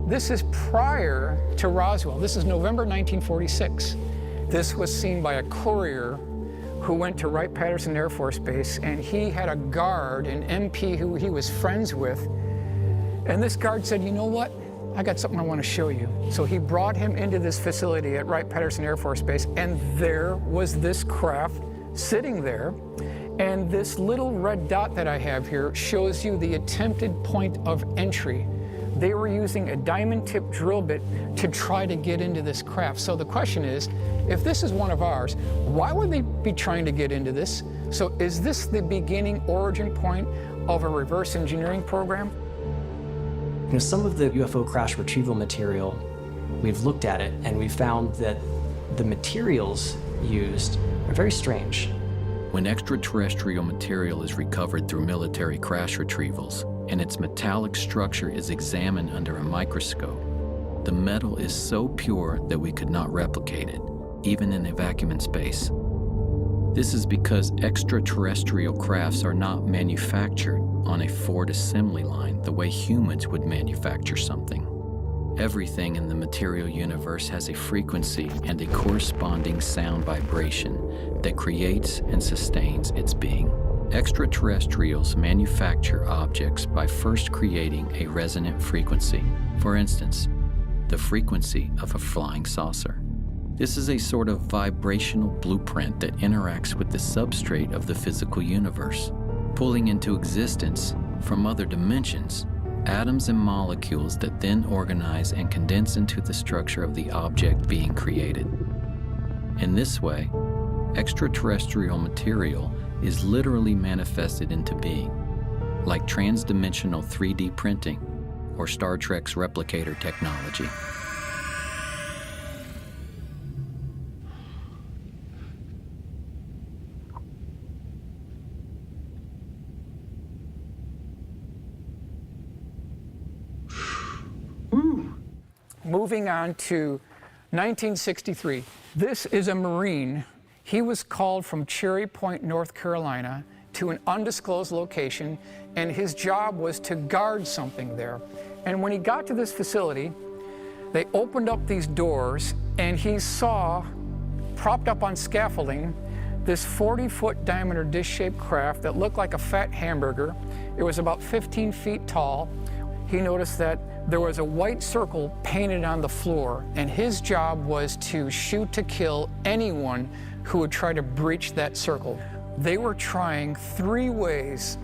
This is prior to Roswell. This is November 1946. This was seen by a courier who went to Wright-Patterson Air Force Base, and he had a guard, an MP who he was friends with. And this guard said, "You know what? I got something I want to show you." So he brought him into this facility at Wright-Patterson Air Force Base, and there was this craft sitting there. And this little red dot that I have here shows you the attempted point of entry. They were using a diamond tip drill bit to try to get into this craft. So the question is, if this is one of ours, why would they be trying to get into this? So is this the beginning origin point of a reverse engineering program? You know, some of the UFO crash retrieval material, we've looked at it and we found that the materials used are very strange. When extraterrestrial material is recovered through military crash retrievals and its metallic structure is examined under a microscope, the metal is so pure that we could not replicate it, even in a vacuum in space. This is because extraterrestrial crafts are not manufactured on a Ford assembly line the way humans would manufacture something. Everything in the material universe has a frequency and a corresponding sound vibration that creates and sustains its being. Extraterrestrials manufacture objects by first creating a resonant frequency. For instance, the frequency of a flying saucer. This is a sort of vibrational blueprint that interacts with the substrate of the physical universe, pulling into existence from other dimensions atoms and molecules that then organize and condense into the structure of the object being created. In this way, extraterrestrial material is literally manifested into being, like transdimensional 3D printing or Star Trek's replicator technology. Moving on to 1963. This is a Marine. He was called from Cherry Point, North Carolina, to an undisclosed location, and his job was to guard something there. And when he got to this facility, they opened up these doors, and he saw, propped up on scaffolding, this 40-foot diameter dish-shaped craft that looked like a fat hamburger. It was about 15 feet tall. He noticed that there was a white circle painted on the floor, and his job was to shoot to kill anyone who would try to breach that circle. They were trying 3 ways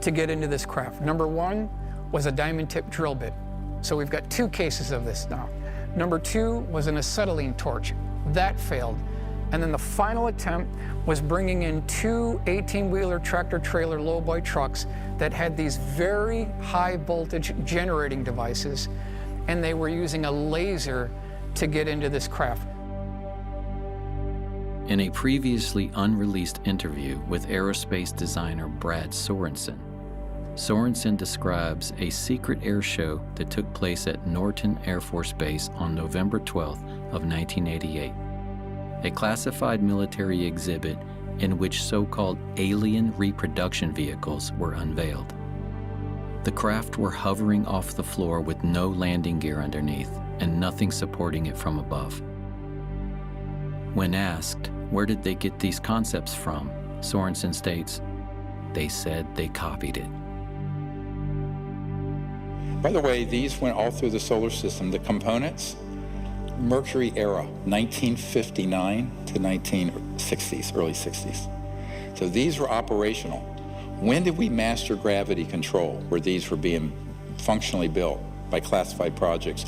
to get into this craft. Number 1 was a diamond tip drill bit. So we've got 2 cases of this now. Number 2 was an acetylene torch. That failed. And then the final attempt was bringing in 2 18-wheeler tractor-trailer lowboy trucks that had these very high-voltage generating devices, and they were using a laser to get into this craft. In a previously unreleased interview with aerospace designer Brad Sorensen, Sorensen describes a secret air show that took place at Norton Air Force Base on November 12th of 1988. A classified military exhibit in which so-called alien reproduction vehicles were unveiled. The craft were hovering off the floor with no landing gear underneath and nothing supporting it from above. When asked, where did they get these concepts from, Sorensen states, they said they copied it. By the way, these went all through the solar system. The components, Mercury era, 1959 to 1960s, early 60s. So these were operational. When did we master gravity control, where these were being functionally built by classified projects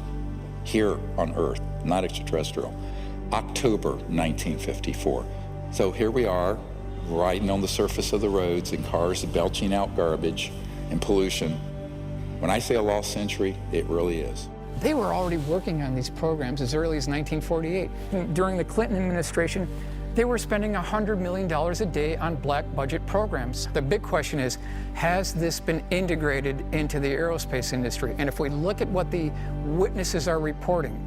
here on Earth, not extraterrestrial? October 1954. So here we are, riding on the surface of the roads in cars belching out garbage and pollution. When I say a lost century, it really is. They were already working on these programs as early as 1948. During the Clinton administration, they were spending $100 million a day on black budget programs. The big question is, has this been integrated into the aerospace industry? And if we look at what the witnesses are reporting,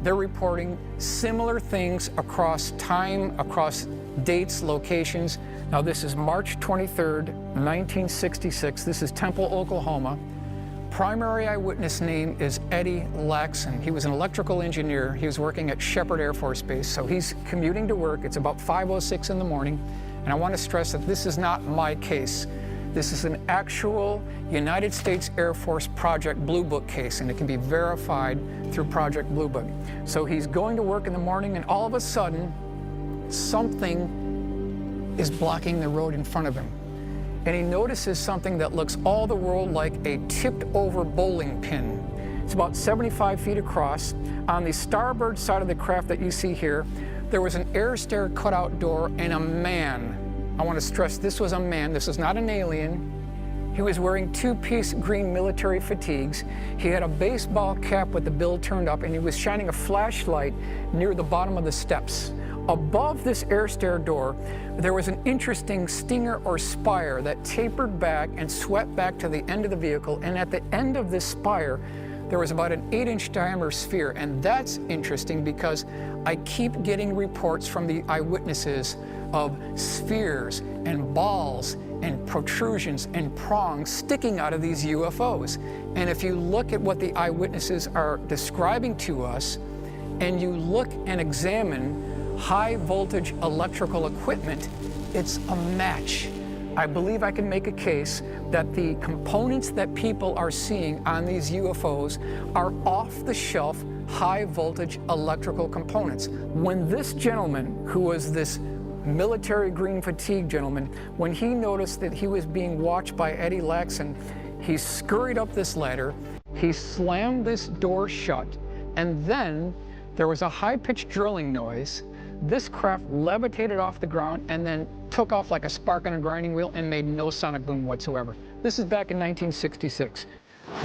they're reporting similar things across time, across dates, locations. Now this is March 23rd, 1966. This is Temple, Oklahoma. Primary eyewitness name is Eddie Laxon. He was an electrical engineer. He was working at Sheppard Air Force Base, so he's commuting to work. It's about 5:06 in the morning, and I want to stress that this is not my case. This is an actual United States Air Force Project Blue Book case, and it can be verified through Project Blue Book. So he's going to work in the morning, and all of a sudden, something is blocking the road in front of him. And he notices something that looks all the world like a tipped-over bowling pin. It's about 75 feet across. On the starboard side of the craft that you see here, there was an air stair cutout door and a man. I want to stress this was a man. This is not an alien. He was wearing 2-piece green military fatigues. He had a baseball cap with the bill turned up, and he was shining a flashlight near the bottom of the steps. Above this air stair door, there was an interesting stinger or spire that tapered back and swept back to the end of the vehicle, and at the end of this spire, there was about an 8-inch diameter sphere, and that's interesting because I keep getting reports from the eyewitnesses of spheres and balls and protrusions and prongs sticking out of these UFOs. And if you look at what the eyewitnesses are describing to us, and you look and examine high voltage electrical equipment, it's a match. I believe I can make a case that the components that people are seeing on these UFOs are off-the-shelf high voltage electrical components. When this gentleman, who was this military green fatigue gentleman, when he noticed that he was being watched by Eddie Laxon, he scurried up this ladder, he slammed this door shut, and then there was a high-pitched drilling noise. This craft levitated off the ground and then took off like a spark on a grinding wheel and made no sonic boom whatsoever. This is back in 1966.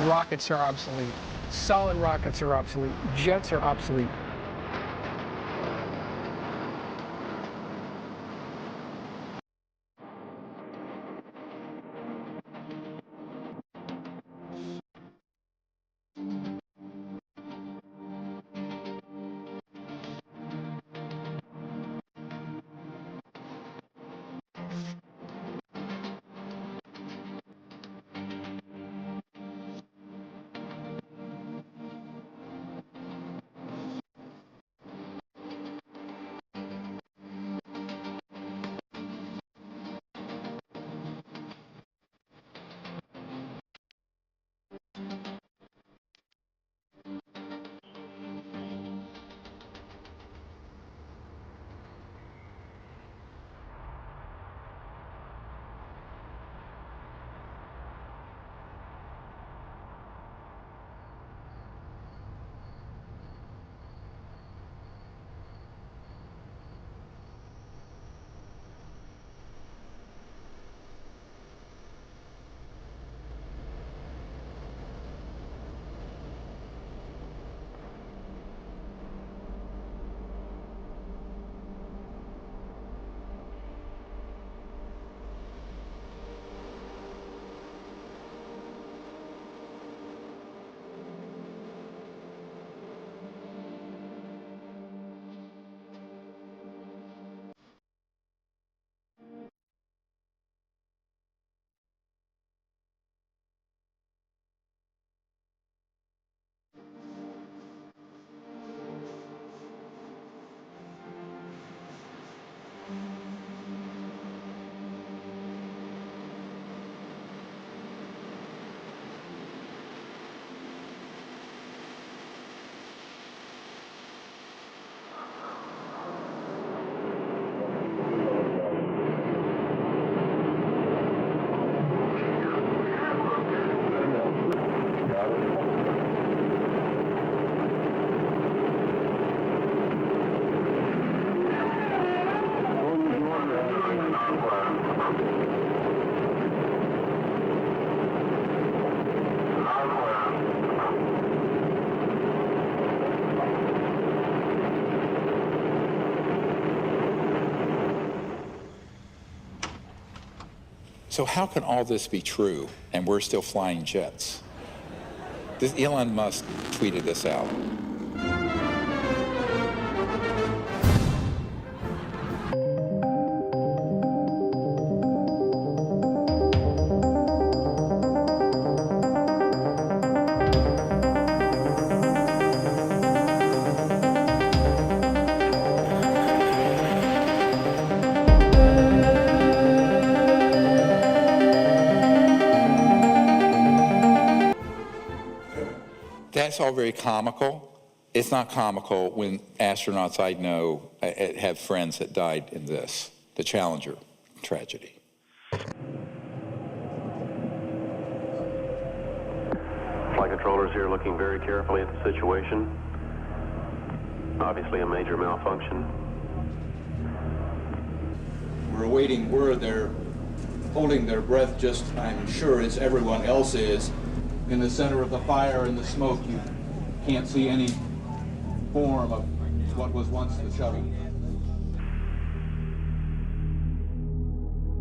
Rockets are obsolete. Solid rockets are obsolete. Jets are obsolete. So how can all this be true and we're still flying jets? Elon Musk tweeted this out. That's all very comical. It's not comical when astronauts I know have friends that died in this, the Challenger tragedy. Flight controllers here looking very carefully at the situation. Obviously a major malfunction. We're awaiting word. They're holding their breath, just, I'm sure, as everyone else is. In the center of the fire and the smoke, you can't see any form of what was once the shuttle.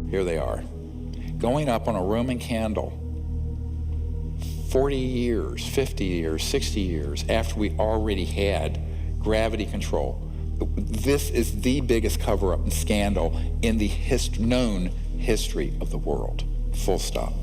Here they are, going up on a Roman candle 40 years, 50 years, 60 years after we already had gravity control. This is the biggest cover-up and scandal in the known history of the world, full stop.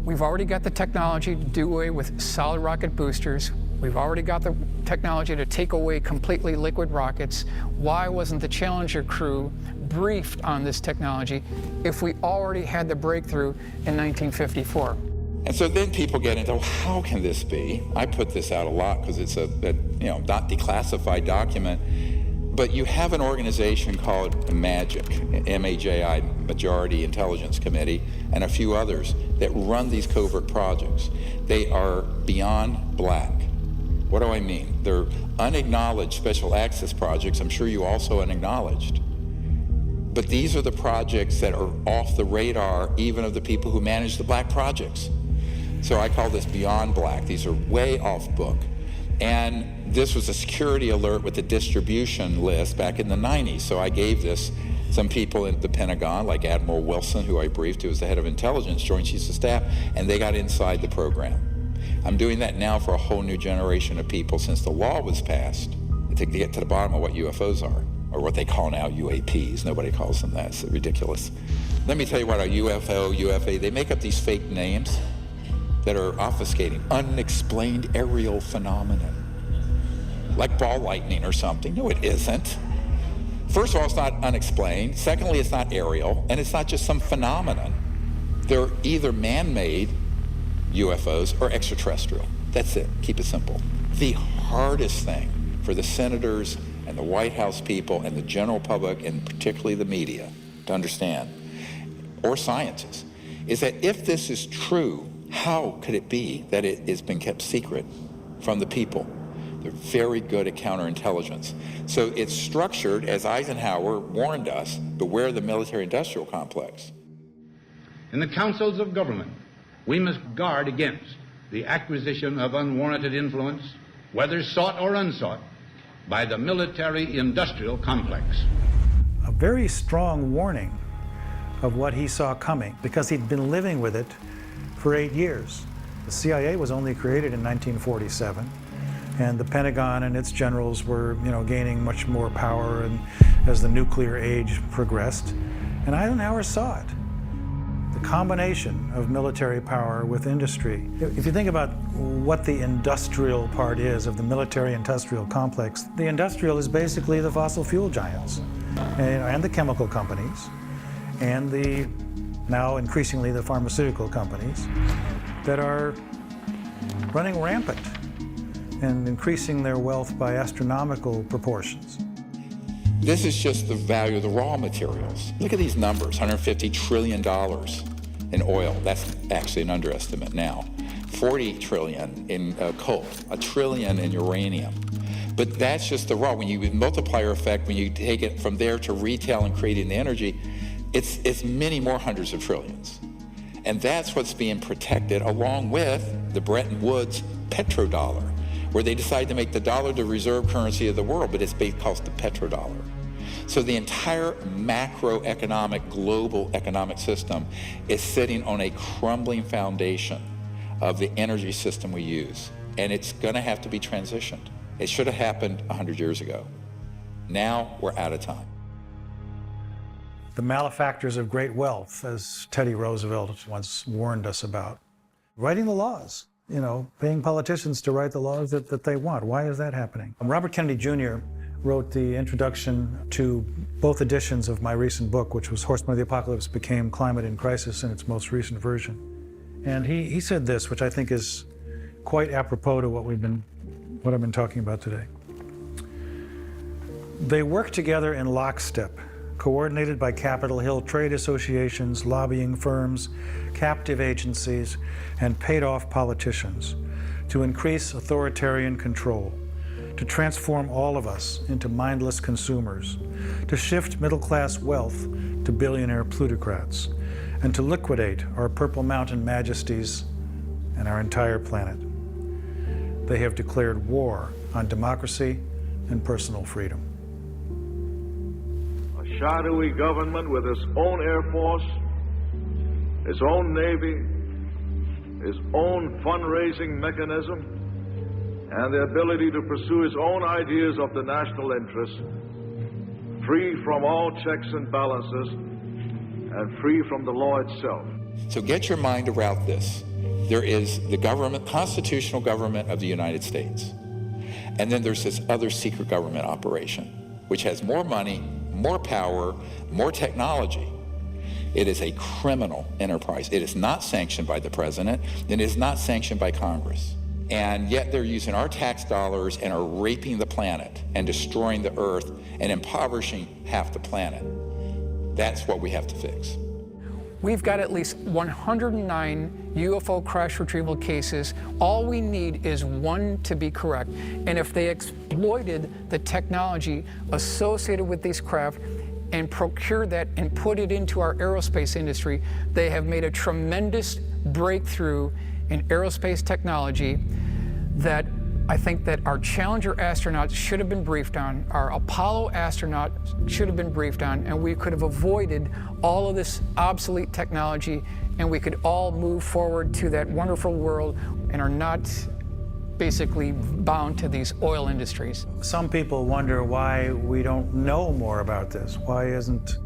We've already got the technology to do away with solid rocket boosters. We've already got the technology to take away completely liquid rockets. Why wasn't the Challenger crew briefed on this technology if we already had the breakthrough in 1954? And so then people get into, well, how can this be? I put this out a lot because it's a not declassified document. But you have an organization called MAGIC, M-A-J-I, Majority Intelligence Committee, and a few others that run these covert projects. They are beyond black. What do I mean? They're unacknowledged special access projects. I'm sure you also unacknowledged. But these are the projects that are off the radar, even of the people who manage the black projects. So I call this beyond black. These are way off book. And this was a security alert with the distribution list back in the 90s. So I gave this some people in the Pentagon, like Admiral Wilson, who I briefed, who was the head of intelligence, Joint Chiefs of Staff, and they got inside the program. I'm doing that now for a whole new generation of people since the law was passed to get to the bottom of what UFOs are, or what they call now UAPs. Nobody calls them that. It's ridiculous. Let me tell you what a UFO, UFA, they make up these fake names that are obfuscating. Unexplained aerial phenomenon. Like ball lightning or something. No, it isn't. First of all, it's not unexplained. Secondly, it's not aerial. And it's not just some phenomenon. They're either man-made UFOs or extraterrestrial. That's it. Keep it simple. The hardest thing for the senators and the White House people and the general public, and particularly the media, to understand, or scientists, is that if this is true, how could it be that it has been kept secret from the people? They're very good at counterintelligence. So it's structured, as Eisenhower warned us, beware the military-industrial complex. In the councils of government, we must guard against the acquisition of unwarranted influence, whether sought or unsought, by the military-industrial complex. A very strong warning of what he saw coming, because he'd been living with it for 8 years. The CIA was only created in 1947, and the Pentagon and its generals were, gaining much more power and as the nuclear age progressed. And Eisenhower saw it. The combination of military power with industry. If you think about what the industrial part is of the military-industrial complex, the industrial is basically the fossil fuel giants and the chemical companies and now increasingly the pharmaceutical companies that are running rampant and increasing their wealth by astronomical proportions. This is just the value of the raw materials. Look at these numbers, $150 trillion in oil. That's actually an underestimate now. 40 trillion in coal, $1 trillion in uranium. But that's just the raw. When you multiplier effect, when you take it from there to retail and creating the energy, it's many more hundreds of trillions. And that's what's being protected along with the Bretton Woods petrodollar, where they decided to make the dollar the reserve currency of the world, but it's called the petrodollar. So the entire macroeconomic, global economic system is sitting on a crumbling foundation of the energy system we use. And it's going to have to be transitioned. It should have happened 100 years ago. Now we're out of time. The malefactors of great wealth, as Teddy Roosevelt once warned us about. Writing the laws, paying politicians to write the laws that they want. Why is that happening? Robert Kennedy Jr. wrote the introduction to both editions of my recent book, which was Horsemen of the Apocalypse Became Climate in Crisis in its most recent version. And he said this, which I think is quite apropos to what I've been talking about today. They work together in lockstep, coordinated by Capitol Hill trade associations, lobbying firms, captive agencies, and paid-off politicians to increase authoritarian control, to transform all of us into mindless consumers, to shift middle-class wealth to billionaire plutocrats, and to liquidate our Purple Mountain majesties and our entire planet. They have declared war on democracy and personal freedom. A shadowy government with its own Air Force, its own Navy, its own fundraising mechanism, and the ability to pursue its own ideas of the national interest, free from all checks and balances, and free from the law itself. So get your mind around this. There is the government, constitutional government of the United States. And then there's this other secret government operation, which has more money, more power, more technology. It is a criminal enterprise. It is not sanctioned by the president, and it is not sanctioned by Congress. And yet they're using our tax dollars and are raping the planet and destroying the earth and impoverishing half the planet. That's what we have to fix. We've got at least 109 UFO crash retrieval cases. All we need is one to be correct. And if they exploited the technology associated with these craft and procured that and put it into our aerospace industry, they have made a tremendous breakthrough in aerospace technology that I think that our Challenger astronauts should have been briefed on, our Apollo astronauts should have been briefed on, and we could have avoided all of this obsolete technology, and we could all move forward to that wonderful world and are not basically bound to these oil industries. Some people wonder why we don't know more about this. Why isn't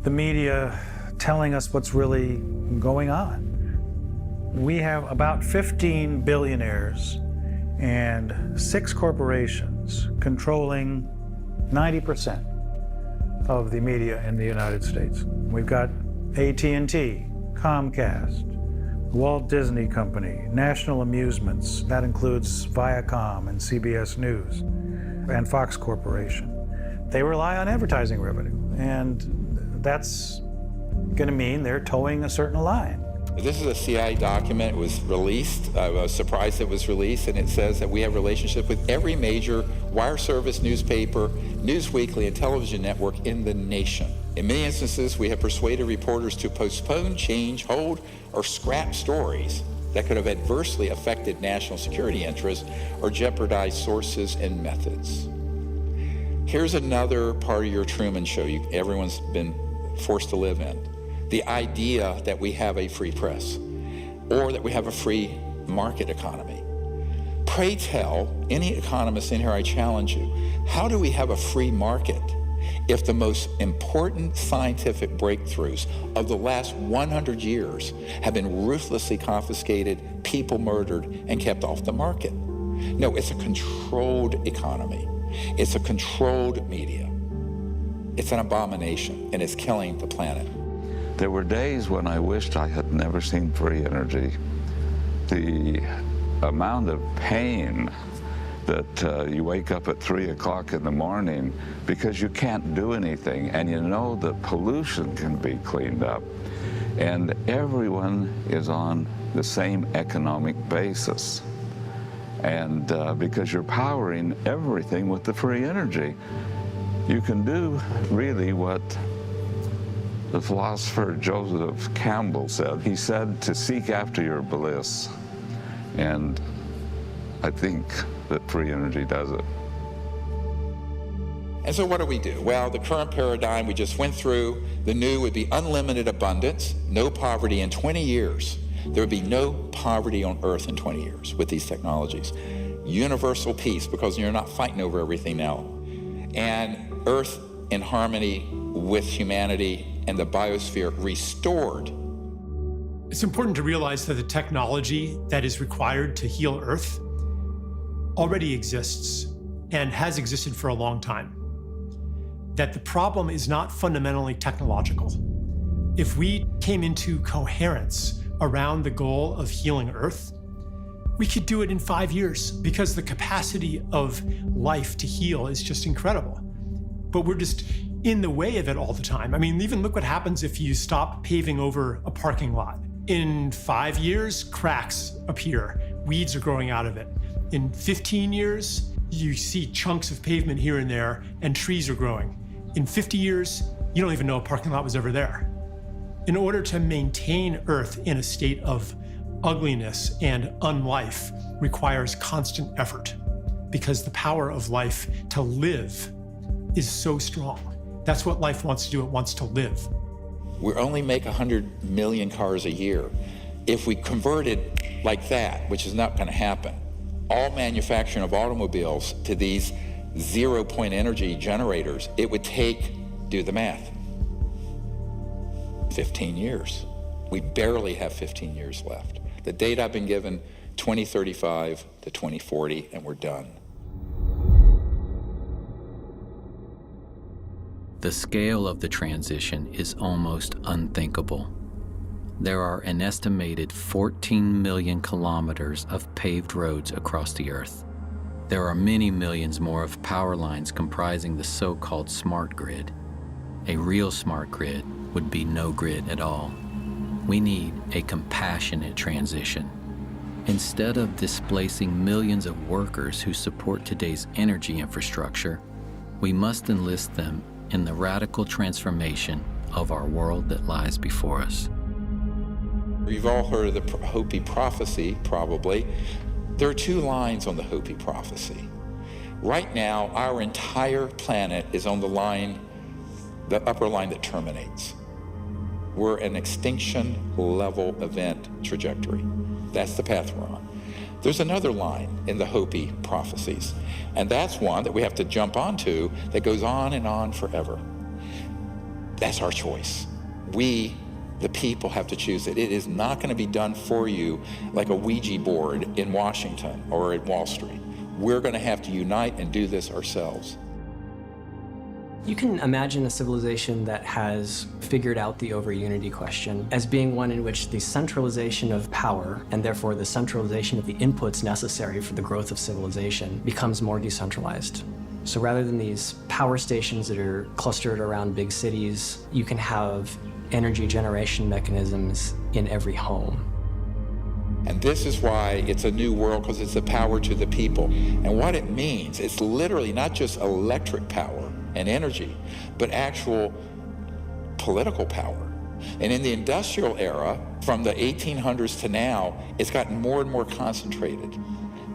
the media telling us what's really going on? We have about 15 billionaires and 6 corporations controlling 90% of the media in the United States. We've got AT&T, Comcast, Walt Disney Company, National Amusements, that includes Viacom and CBS News, and Fox Corporation. They rely on advertising revenue, and that's going to mean they're towing a certain line. This is a CIA document. It was released. I was surprised it was released, and it says that we have relationship with every major wire service, newspaper, news weekly, and television network in the nation. In many instances, we have persuaded reporters to postpone, change, hold, or scrap stories that could have adversely affected national security interests or jeopardized sources and methods. Here's another part of your Truman Show everyone's been forced to live in. The idea that we have a free press or that we have a free market economy. Pray tell any economist in here, I challenge you, how do we have a free market if the most important scientific breakthroughs of the last 100 years have been ruthlessly confiscated, people murdered, and kept off the market? No, it's a controlled economy. It's a controlled media. It's an abomination, and it's killing the planet. There were days when I wished I had never seen free energy. The amount of pain that you wake up at 3 o'clock in the morning because you can't do anything, and you know that pollution can be cleaned up, and everyone is on the same economic basis. And because you're powering everything with the free energy, you can do really what the philosopher Joseph Campbell said. He said to seek after your bliss. And I think that free energy does it. And so what do we do? Well, the current paradigm we just went through, the new would be unlimited abundance, no poverty in 20 years. There would be no poverty on Earth in 20 years with these technologies. Universal peace, because you're not fighting over everything now. And Earth in harmony with humanity and the biosphere restored. It's important to realize that the technology that is required to heal Earth already exists and has existed for a long time. That the problem is not fundamentally technological. If we came into coherence around the goal of healing Earth, we could do it in 5 years because the capacity of life to heal is just incredible. But we're just in the way of it all the time. I mean, even look what happens if you stop paving over a parking lot. In 5 years, cracks appear, weeds are growing out of it. In 15 years, you see chunks of pavement here and there, and trees are growing. In 50 years, you don't even know a parking lot was ever there. In order to maintain Earth in a state of ugliness and unlife requires constant effort, because the power of life to live is so strong. That's what life wants to do, it wants to live. We only make 100 million cars a year. If we converted like that, which is not going to happen, all manufacturing of automobiles to these zero-point energy generators, it would take, do the math, 15 years. We barely have 15 years left. The date I've been given, 2035 to 2040, and we're done. The scale of the transition is almost unthinkable. There are an estimated 14 million kilometers of paved roads across the Earth. There are many millions more of power lines comprising the so-called smart grid. A real smart grid would be no grid at all. We need a compassionate transition. Instead of displacing millions of workers who support today's energy infrastructure, we must enlist them in the radical transformation of our world that lies before us. You've all heard of the Hopi prophecy, probably. There are two lines on the Hopi prophecy. Right now, our entire planet is on the line, the upper line that terminates. We're an extinction level event trajectory. That's the path we're on. There's another line in the Hopi prophecies, and that's one that we have to jump onto that goes on and on forever. That's our choice. We, the people, have to choose it. It is not going to be done for you like a Ouija board in Washington or at Wall Street. We're going to have to unite and do this ourselves. You can imagine a civilization that has figured out the over-unity question as being one in which the centralization of power, and therefore the centralization of the inputs necessary for the growth of civilization, becomes more decentralized. So rather than these power stations that are clustered around big cities, you can have energy generation mechanisms in every home. And this is why it's a new world, because it's the power to the people. And what it means, it's literally not just electric power and energy, but actual political power. And in the industrial era, from the 1800s to now, it's gotten more and more concentrated.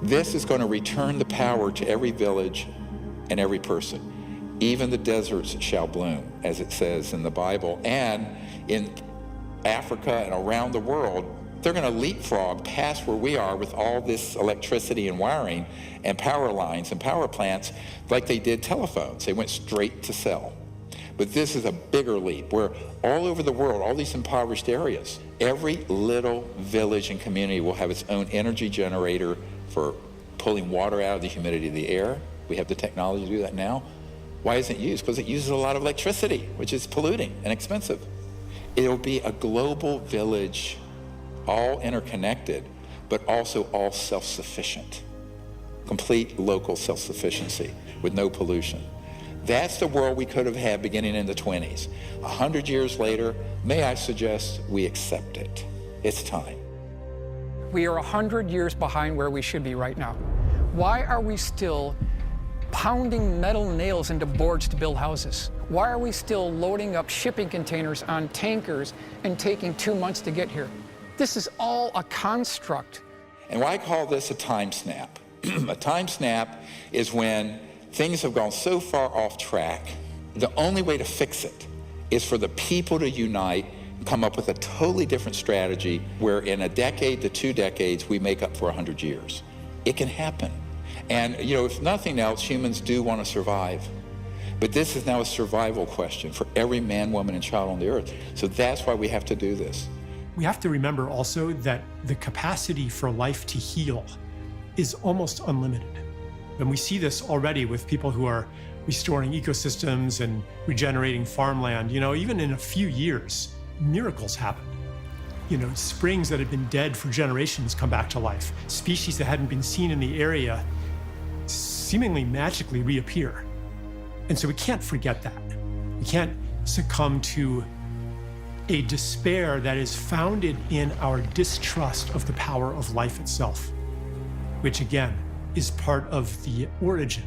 This is going to return the power to every village and every person. Even the deserts shall bloom, as it says in the Bible. And in Africa and around the world, they're going to leapfrog past where we are with all this electricity and wiring and power lines and power plants like they did telephones. They went straight to cell. But this is a bigger leap where all over the world, all these impoverished areas, every little village and community will have its own energy generator for pulling water out of the humidity of the air. We have the technology to do that now. Why isn't it used? Because it uses a lot of electricity, which is polluting and expensive. It'll be a global village, all interconnected, but also all self-sufficient. Complete local self-sufficiency with no pollution. That's the world we could have had beginning in the 20s. 100 years later, may I suggest we accept it. It's time. We are 100 years behind where we should be right now. Why are we still pounding metal nails into boards to build houses? Why are we still loading up shipping containers on tankers and taking 2 months to get here? This is all a construct. And why I call this a time snap? A time snap is when things have gone so far off track. The only way to fix it is for the people to unite, come up with a totally different strategy where in a decade to 2 decades, we make up for 100 years. It can happen. And, you know, if nothing else, humans do want to survive. But this is now a survival question for every man, woman, and child on the earth. So that's why we have to do this. We have to remember also that the capacity for life to heal is almost unlimited. And we see this already with people who are restoring ecosystems and regenerating farmland. You know, even in a few years, miracles happen. You know, springs that had been dead for generations come back to life. Species that hadn't been seen in the area seemingly magically reappear. And so we can't forget that. We can't succumb to a despair that is founded in our distrust of the power of life itself, which again is part of the origin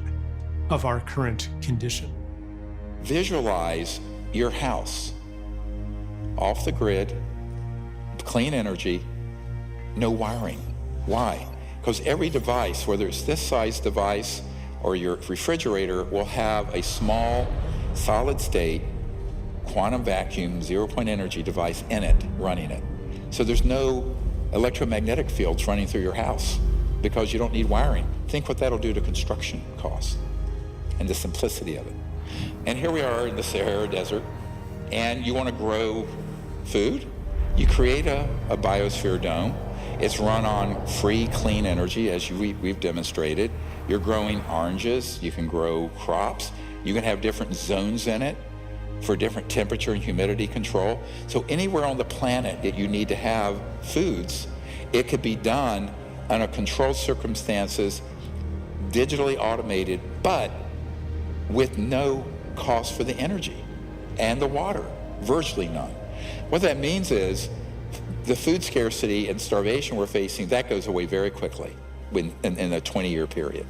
of our current condition. Visualize your house off the grid, clean energy, no wiring. Why? Because every device, whether it's this size device or your refrigerator, will have a small, solid state, quantum vacuum, zero-point energy device in it, running it. So there's no electromagnetic fields running through your house because you don't need wiring. Think what that'll do to construction costs and the simplicity of it. And here we are in the Sahara Desert, and you want to grow food? You create a biosphere dome. It's run on free, clean energy, as we've demonstrated. You're growing oranges. You can grow crops. You can have different zones in it for different temperature and humidity control. So anywhere on the planet that you need to have foods, it could be done under controlled circumstances, digitally automated, but with no cost for the energy and the water, virtually none. What that means is the food scarcity and starvation we're facing, that goes away very quickly in a 20-year period.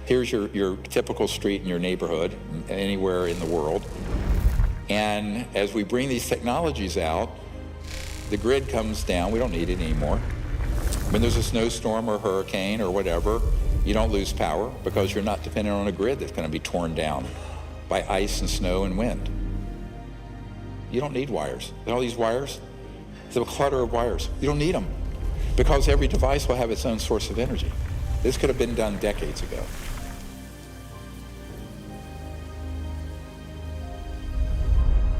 Here's your typical street in your neighborhood, anywhere in the world. And as we bring these technologies out, the grid comes down. We don't need it anymore. When there's a snowstorm or hurricane or whatever, you don't lose power because you're not dependent on a grid that's going to be torn down by ice and snow and wind. You don't need wires. All these wires, it's a clutter of wires. You don't need them because every device will have its own source of energy. This could have been done decades ago.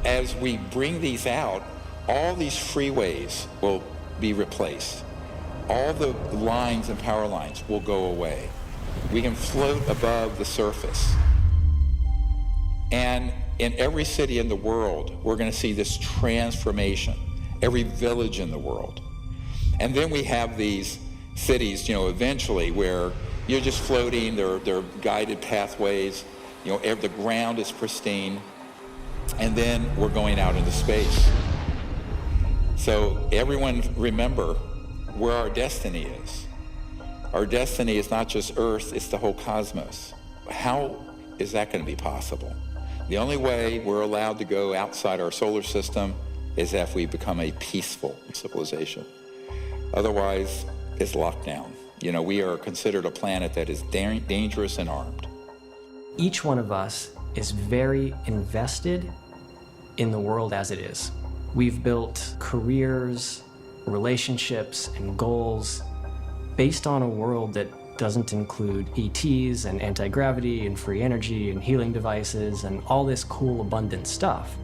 As we bring these out, all these freeways will be replaced. All the lines and power lines will go away. We can float above the surface. And in every city in the world, we're going to see this transformation, every village in the world. And then we have these cities, you know, eventually where you're just floating, they're guided pathways, you know, the ground is pristine, and then we're going out into space. So everyone remember where our destiny is. Our destiny is not just Earth, it's the whole cosmos. How is that going to be possible? The only way we're allowed to go outside our solar system is if we become a peaceful civilization. Otherwise, it's locked down. You know, we are considered a planet that is dangerous and armed. Each one of us is very invested in the world as it is. We've built careers, relationships, and goals based on a world that doesn't include ETs and anti-gravity and free energy and healing devices and all this cool, abundant stuff.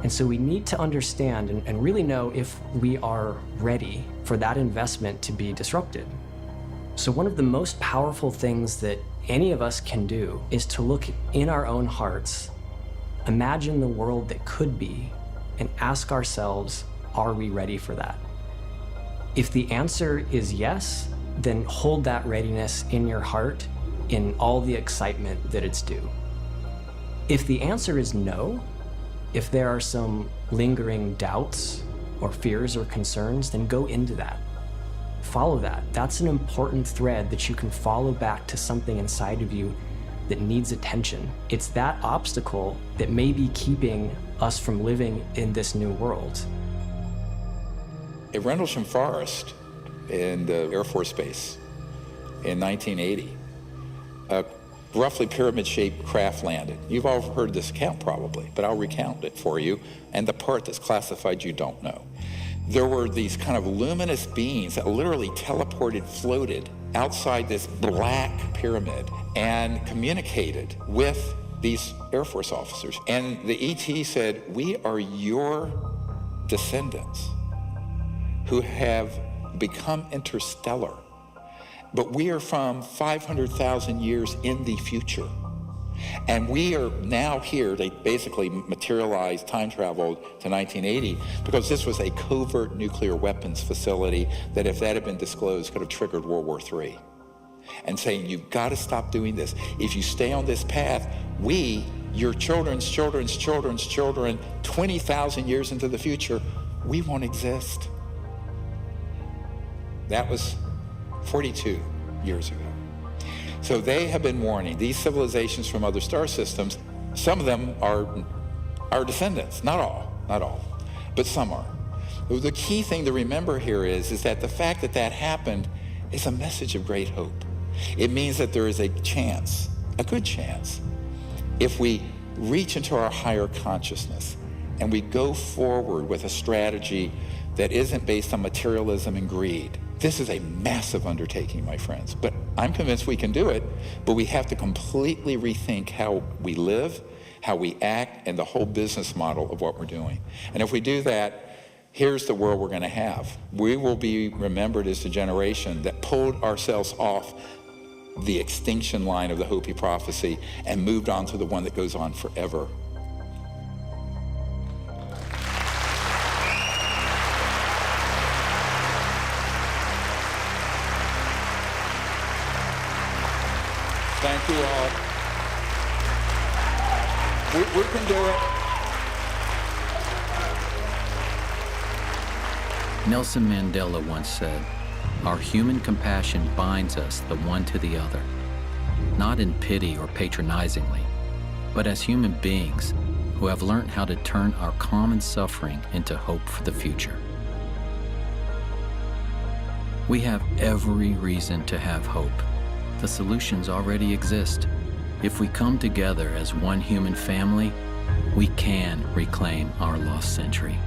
And so we need to understand and really know if we are ready for that investment to be disrupted. So one of the most powerful things that any of us can do is to look in our own hearts, imagine the world that could be, and ask ourselves, are we ready for that? If the answer is yes, then hold that readiness in your heart in all the excitement that it's due. If the answer is no, if there are some lingering doubts or fears or concerns, then go into that. Follow that. That's an important thread that you can follow back to something inside of you that needs attention. It's that obstacle that may be keeping us from living in this new world. At Rendlesham Forest in the Air Force Base in 1980, a roughly pyramid-shaped craft landed. You've all heard this account probably, but I'll recount it for you, and the part that's classified you don't know. There were these kind of luminous beings that literally teleported, floated outside this black pyramid and communicated with these Air Force officers. And the ET said, "We are your descendants who have become interstellar, but we are from 500,000 years in the future. And we are now here." They basically materialized, time traveled to 1980, because this was a covert nuclear weapons facility that, if that had been disclosed, could have triggered World War III. And saying, you've got to stop doing this. If you stay on this path, we, your children's children's children's children, 20,000 years into the future, we won't exist. That was 42 years ago. So they have been warning these civilizations from other star systems. Some of them are our descendants, not all, but some are. The key thing to remember here is that the fact that that happened is a message of great hope. It means that there is a chance, a good chance, if we reach into our higher consciousness and we go forward with a strategy that isn't based on materialism and greed. This is a massive undertaking, my friends, but I'm convinced we can do it, but we have to completely rethink how we live, how we act, and the whole business model of what we're doing. And if we do that, here's the world we're going to have. We will be remembered as the generation that pulled ourselves off the extinction line of the Hopi prophecy and moved on to the one that goes on forever. Thank you all. We can do it. Nelson Mandela once said, "Our human compassion binds us the one to the other, not in pity or patronizingly, but as human beings who have learned how to turn our common suffering into hope for the future." We have every reason to have hope. The solutions already exist. If we come together as one human family, we can reclaim our lost century.